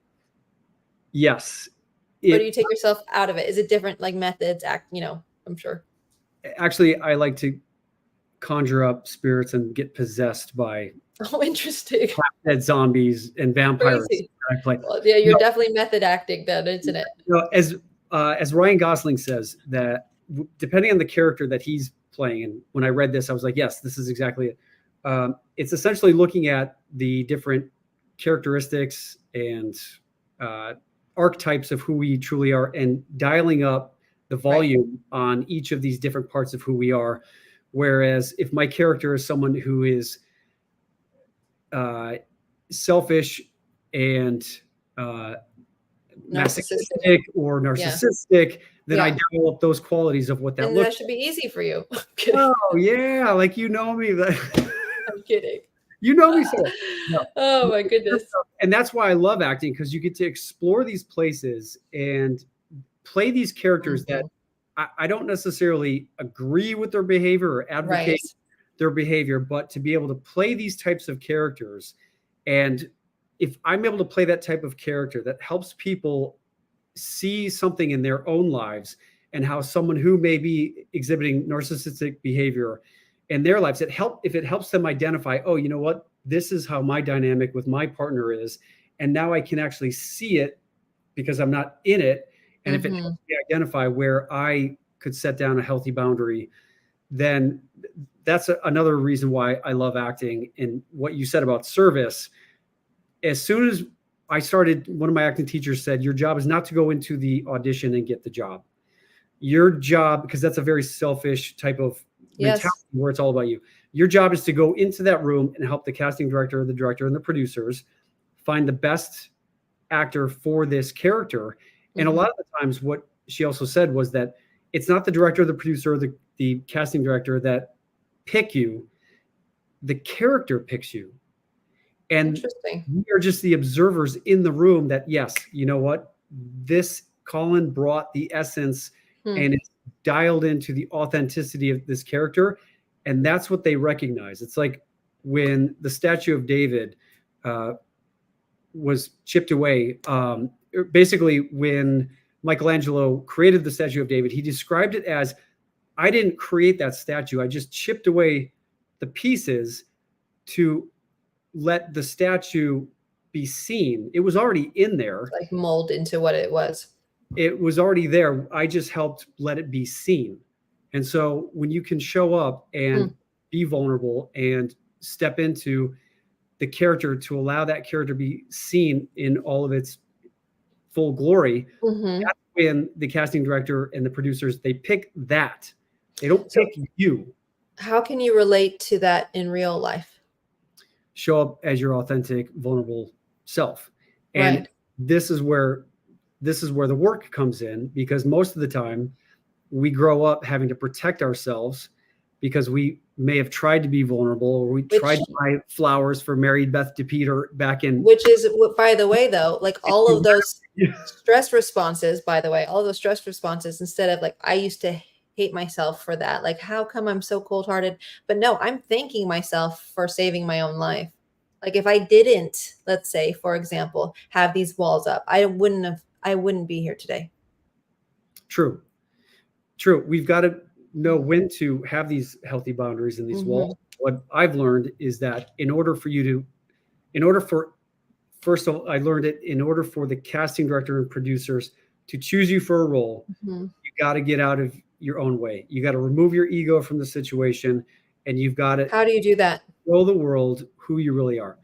Yes. Or do you take yourself out of it? Is it different, like methods, I'm sure. Actually, I like to conjure up spirits and get possessed by Oh, interesting. dead zombies and vampires. Crazy. I play. Well, yeah, you're definitely method acting then, isn't it? As Ryan Gosling says, that depending on the character that he's playing, and when I read this, I was like, yes, this is exactly it. It's essentially looking at the different characteristics and archetypes of who we truly are and dialing up the volume on each of these different parts of who we are. Whereas if my character is someone who is selfish and masochistic or narcissistic, then I develop those qualities of what that looks like. That should be easy for you. Oh, yeah. Like, you know me. I'm kidding. You know me so. No. Oh, my goodness. And that's why I love acting, because you get to explore these places and play these characters that I don't necessarily agree with their behavior or advocate their behavior, but to be able to play these types of characters. And if I'm able to play that type of character that helps people see something in their own lives and how someone who may be exhibiting narcissistic behavior in their lives, if it helps them identify, oh, you know what, this is how my dynamic with my partner is. And now I can actually see it because I'm not in it. And if it helps me identify where I could set down a healthy boundary, then that's another reason why I love acting. And what you said about service, as soon as I started, one of my acting teachers said, your job is not to go into the audition and get the job. Your job, because that's a very selfish type of mentality where it's all about you. Your job is to go into that room and help the casting director, the director, and the producers find the best actor for this character. And a lot of the times what she also said was that it's not the director, the producer, or the casting director that pick you. The character picks you. And we are just the observers in the room that, yes, you know what? This Colin brought the essence and it's dialed into the authenticity of this character. And that's what they recognize. It's like when the statue of David was chipped away. Basically, when Michelangelo created the statue of David, he described it as, I didn't create that statue. I just chipped away the pieces to let the statue be seen. It was already in there. Like mold into what it was. It was already there. I just helped let it be seen. And so when you can show up and be vulnerable and step into the character to allow that character to be seen in all of its full glory, that's when the casting director and the producers, they pick that. They don't pick you. How can you relate to that in real life? Show up as your authentic, vulnerable self. And this is where the work comes in, because most of the time we grow up having to protect ourselves because we may have tried to be vulnerable, or we tried to buy flowers for Mary Beth DePeter back in. Which is, by the way, though, like all of those stress responses, instead of like, I used to hate myself for that. Like, how come I'm so cold-hearted? But no, I'm thanking myself for saving my own life. Like if I didn't, let's say, for example, have these walls up, I wouldn't be here today. True. We've got to know when to have these healthy boundaries and these walls. What I've learned is that I learned it in order for the casting director and producers to choose you for a role, you got to get out of your own way. You got to remove your ego from the situation, and you've got to. How do you do that? Show the world who you really are.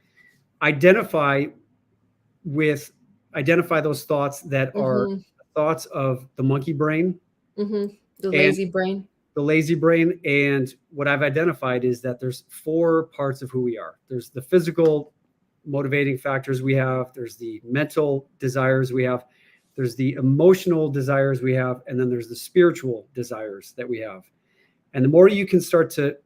Identify those thoughts that are thoughts of the monkey brain, the lazy brain. The lazy brain. And what I've identified is that there's 4 parts of who we are. There's the physical motivating factors we have. There's the mental desires we have. There's the emotional desires we have. And then there's the spiritual desires that we have. And the more you can start to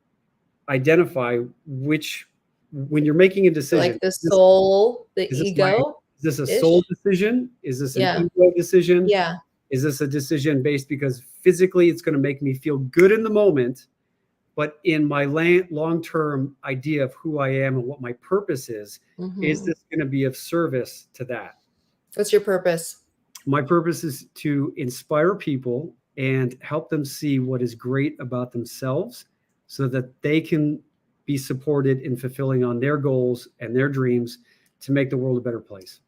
identify when you're making a decision, like the soul, the ego. Is this a soul decision? Is this an ego decision? Yeah. Is this a decision based because physically it's going to make me feel good in the moment, but in my long-term idea of who I am and what my purpose is this going to be of service to that? What's your purpose? My purpose is to inspire people and help them see what is great about themselves, so that they can be supported in fulfilling on their goals and their dreams to make the world a better place.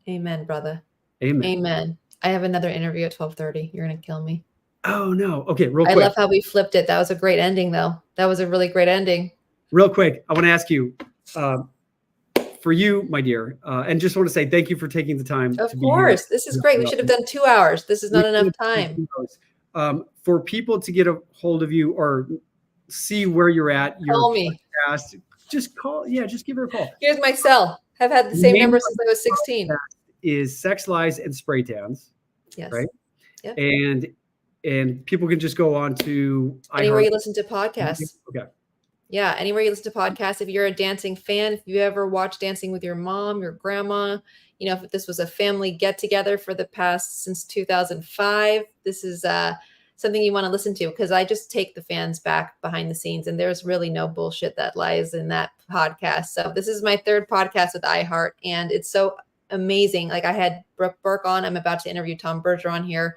Amen, brother. Amen. Amen. I have another interview at 12:30. You're going to kill me. Oh, no. Okay, real I quick. love how we flipped it. That was a great ending, though. That was a really great ending. Real quick, I want to ask you, for you, my dear, and just want to say thank you for taking the time. Of course. This is great. We should have done 2 hours. This is not enough time. For people to get a hold of you or see where you're at, your Call me. podcast, just call. Yeah, just give her a call. Here's my cell. I've had the same number since I was 16. Is Sex, Lies, and Spray Tans. Yes. Right? Yep. And people can just go on to anywhere you listen to podcasts. Okay. Yeah, anywhere you listen to podcasts. If you're a dancing fan, if you ever watched Dancing with Your Mom, your grandma, if this was a family get together for the past since 2005, this is something you want to listen to, because I just take the fans back behind the scenes, and there's really no bullshit that lies in that podcast. So this is my 3rd podcast with iHeart, and it's so amazing. Like, I had Brooke Burke on. I'm about to interview Tom Bergeron here.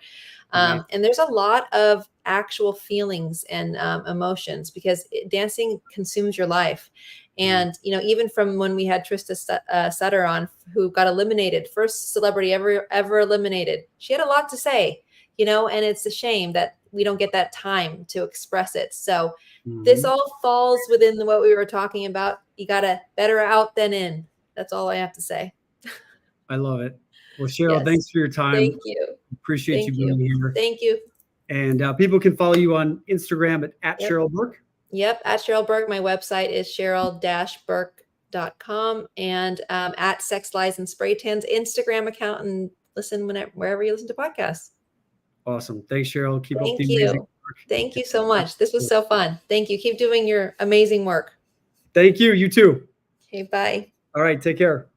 And there's a lot of actual feelings and emotions, because dancing consumes your life. And, even from when we had Trista Sutter on, who got eliminated, first celebrity ever eliminated, she had a lot to say, and it's a shame that we don't get that time to express it. So this all falls within what we were talking about. You got to better out than in. That's all I have to say. I love it. Well, Cheryl, Thanks for your time. Thank you. Appreciate you being here. Thank you. And people can follow you on Instagram at Cheryl Burke. Yep, at Cheryl Burke. My website is cheryl-burke.com, and at Sex, Lies, and Spray Tans Instagram account, and listen wherever you listen to podcasts. Awesome. Thanks, Cheryl. Keep up the amazing work. Thank you so much. This was so fun. Thank you. Keep doing your amazing work. Thank you. You too. Okay, bye. All right, take care.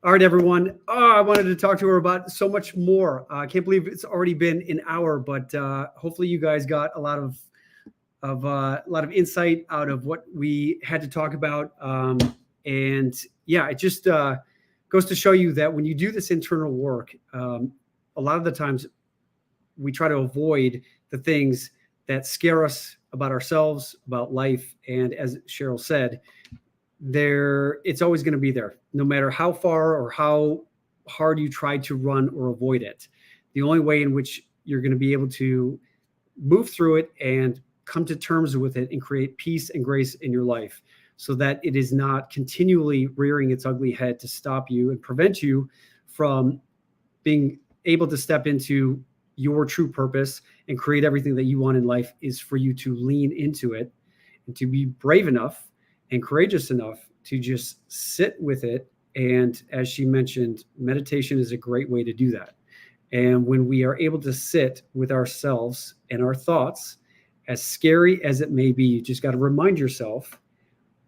All right, everyone. I wanted to talk to her about so much more. I can't believe it's already been an hour, but hopefully you guys got a lot of insight out of what we had to talk about. And yeah, it just goes to show you that when you do this internal work, a lot of the times we try to avoid the things that scare us about ourselves, about life. And as Cheryl said, it's always going to be there, no matter how far or how hard you try to run or avoid it. The only way in which you're going to be able to move through it and come to terms with it and create peace and grace in your life, so that it is not continually rearing its ugly head to stop you and prevent you from being able to step into your true purpose and create everything that you want in life, is for you to lean into it and to be brave enough and courageous enough to just sit with it. And as she mentioned, meditation is a great way to do that. And when we are able to sit with ourselves and our thoughts, as scary as it may be, you just got to remind yourself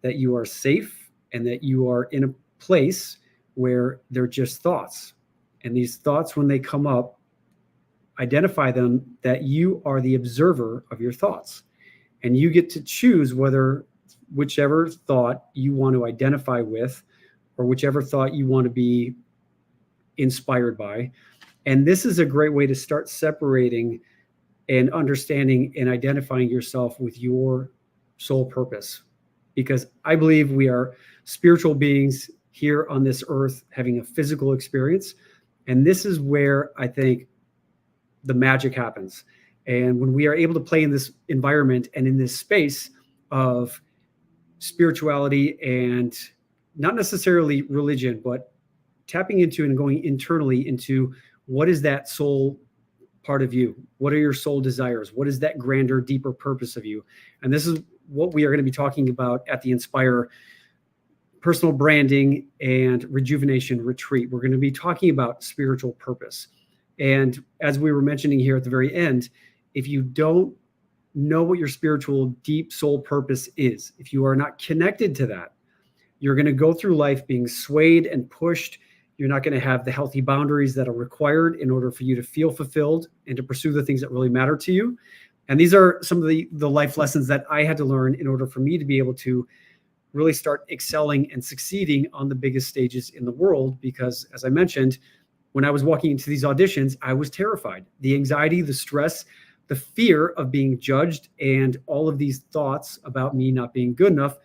that you are safe and that you are in a place where they're just thoughts. And these thoughts, when they come up, identify them that you are the observer of your thoughts. And you get to choose whichever thought you want to identify with, or whichever thought you want to be inspired by. And this is a great way to start separating and understanding and identifying yourself with your soul purpose. Because I believe we are spiritual beings here on this earth having a physical experience. And this is where I think the magic happens. And when we are able to play in this environment and in this space of spirituality and not necessarily religion, but tapping into and going internally into what is that soul part of you? What are your soul desires? What is that grander, deeper purpose of you? And this is what we are going to be talking about at the Inspire Personal Branding and Rejuvenation Retreat. We're going to be talking about spiritual purpose. And as we were mentioning here at the very end, if you don't know what your spiritual deep soul purpose is, if you are not connected to that, you're going to go through life being swayed and pushed. You're not going to have the healthy boundaries that are required in order for you to feel fulfilled and to pursue the things that really matter to you. And these are some of the life lessons that I had to learn in order for me to be able to really start excelling and succeeding on the biggest stages in the world. Because as I mentioned, when I was walking into these auditions, I was terrified. The anxiety, the stress, the fear of being judged and all of these thoughts about me not being good enough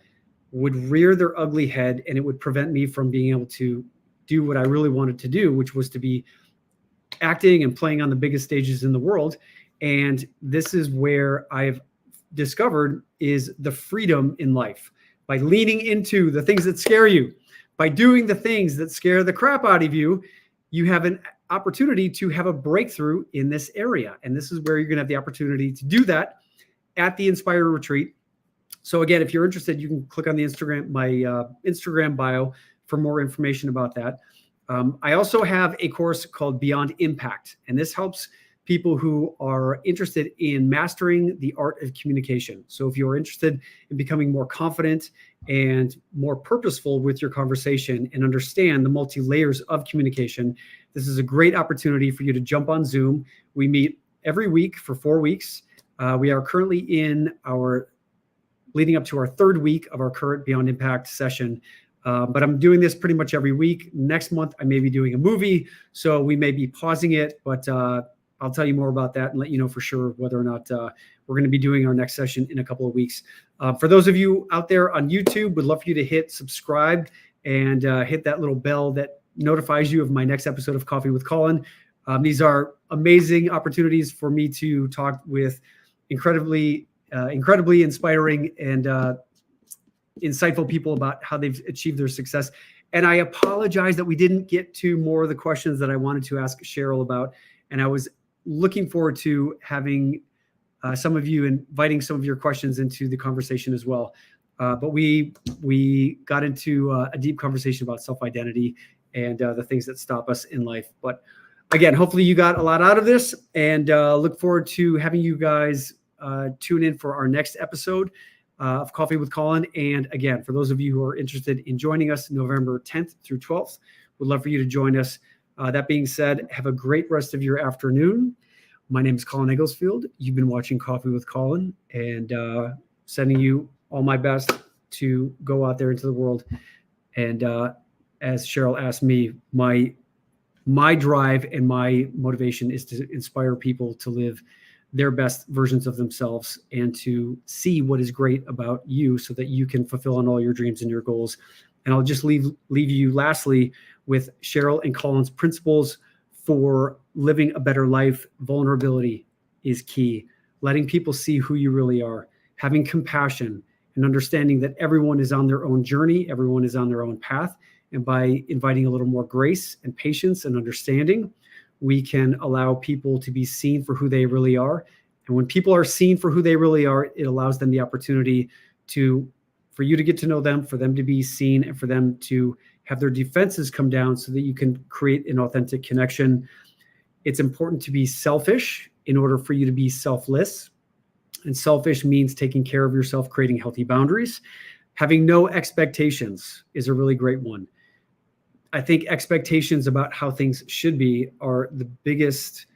would rear their ugly head, and it would prevent me from being able to do what I really wanted to do, which was to be acting and playing on the biggest stages in the world. And this is where I've discovered is the freedom in life. By leaning into the things that scare you, by doing the things that scare the crap out of you, you have an opportunity to have a breakthrough in this area. And this is where you're going to have the opportunity to do that at the Inspire retreat. So again, if you're interested, you can click on the my Instagram bio for more information about that. I also have a course called Beyond Impact, and this helps people who are interested in mastering the art of communication. So if you're interested in becoming more confident and more purposeful with your conversation and understand the multi-layers of communication, this is a great opportunity for you to jump on Zoom. We meet every week for 4 weeks. We are currently leading up to our third week of our current Beyond Impact session. But I'm doing this pretty much every week. Next month, I may be doing a movie, so we may be pausing it, but I'll tell you more about that and let you know for sure whether or not we're going to be doing our next session in a couple of weeks. For those of you out there on YouTube, would love for you to hit subscribe and hit that little bell that notifies you of my next episode of Coffee with Colin. These are amazing opportunities for me to talk with incredibly inspiring and insightful people about how they've achieved their success. And I apologize that we didn't get to more of the questions that I wanted to ask Cheryl about. And I was looking forward to having some of you inviting some of your questions into the conversation as well. But we got into a deep conversation about self-identity and the things that stop us in life. But again, hopefully you got a lot out of this, and look forward to having you guys tune in for our next episode of Coffee with Colin. And again, for those of you who are interested in joining us November 10th through 12th, we'd love for you to join us. That being said, have a great rest of your afternoon. My name is Colin Egglesfield. You've been watching Coffee with Colin, and sending you all my best to go out there into the world. And as Cheryl asked me, my drive and my motivation is to inspire people to live their best versions of themselves and to see what is great about you so that you can fulfill on all your dreams and your goals. And I'll just leave you lastly with Cheryl and Colin's principles for living a better life. Vulnerability is key. Letting people see who you really are, having compassion, and understanding that everyone is on their own journey, everyone is on their own path. And by inviting a little more grace and patience and understanding, we can allow people to be seen for who they really are. And when people are seen for who they really are, it allows them the opportunity for you to get to know them, for them to be seen, and for them to have their defenses come down so that you can create an authentic connection. It's important to be selfish in order for you to be selfless. And selfish means taking care of yourself, creating healthy boundaries. Having no expectations is a really great one. I think expectations about how things should be are the biggest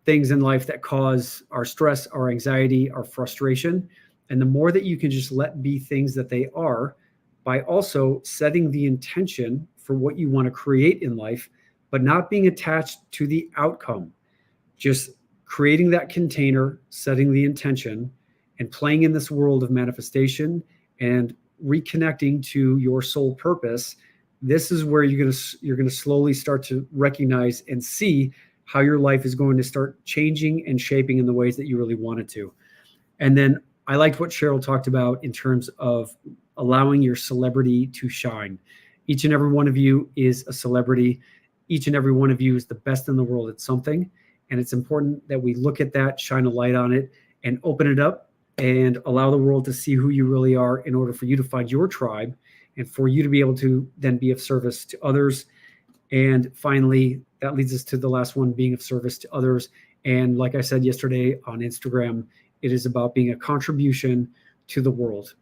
things in life that cause our stress, our anxiety, our frustration. And the more that you can just let be things that they are, by also setting the intention for what you want to create in life, but not being attached to the outcome, just creating that container, setting the intention, and playing in this world of manifestation and reconnecting to your soul purpose. This is where you're going to slowly start to recognize and see how your life is going to start changing and shaping in the ways that you really want it to. And then I liked what Cheryl talked about in terms of allowing your celebrity to shine. Each and every one of you is a celebrity. Each and every one of you is the best in the world at something. And it's important that we look at that, shine a light on it, and open it up and allow the world to see who you really are in order for you to find your tribe and for you to be able to then be of service to others. And finally, that leads us to the last one, being of service to others. And like I said yesterday on Instagram, it is about being a contribution to the world.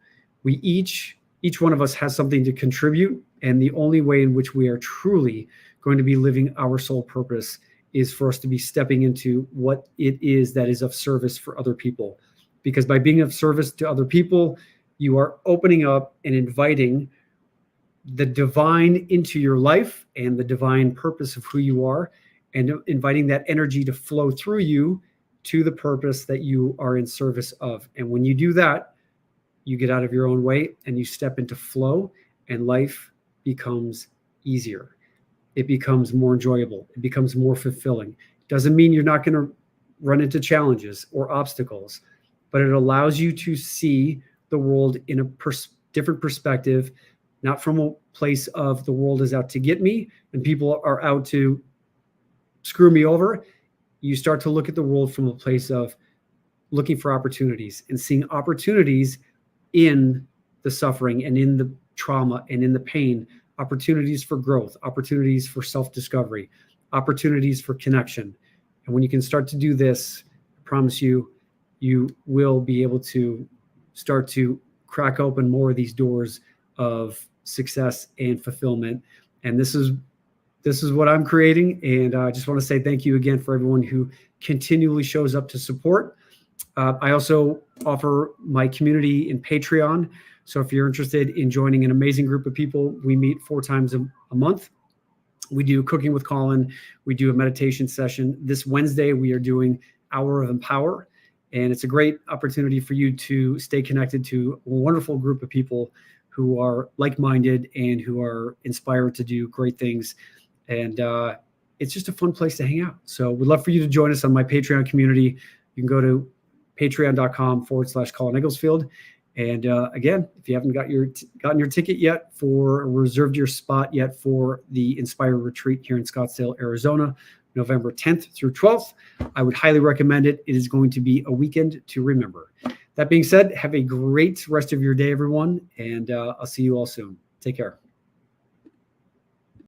We each one of us has something to contribute. And the only way in which we are truly going to be living our soul purpose is for us to be stepping into what it is that is of service for other people. Because by being of service to other people, you are opening up and inviting the divine into your life and the divine purpose of who you are, and inviting that energy to flow through you to the purpose that you are in service of. And when you do that, you get out of your own way and you step into flow, and life becomes easier. It becomes more enjoyable. It becomes more fulfilling. Doesn't mean you're not going to run into challenges or obstacles, but it allows you to see the world in a different perspective, not from a place of the world is out to get me and people are out to screw me over. You start to look at the world from a place of looking for opportunities and seeing opportunities in the suffering and in the trauma and in the pain, opportunities for growth, opportunities for self-discovery, opportunities for connection. And when you can start to do this, I promise you, you will be able to start to crack open more of these doors of success and fulfillment. And this is what I'm creating. And I just want to say thank you again for everyone who continually shows up to support. I also offer my community in Patreon. So if you're interested in joining an amazing group of people, we meet 4 times a month. We do Cooking with Colin. We do a meditation session. This Wednesday, we are doing Hour of Empower. And it's a great opportunity for you to stay connected to a wonderful group of people who are like-minded and who are inspired to do great things. And it's just a fun place to hang out. So we'd love for you to join us on my Patreon community. You can go to patreon.com/Colin Egglesfield. And again, if you haven't gotten your ticket yet or reserved your spot yet for the Inspire retreat here in Scottsdale, Arizona, November 10th through 12th, I would highly recommend it. It is going to be a weekend to remember. That being said, have a great rest of your day, everyone. And I'll see you all soon. Take care.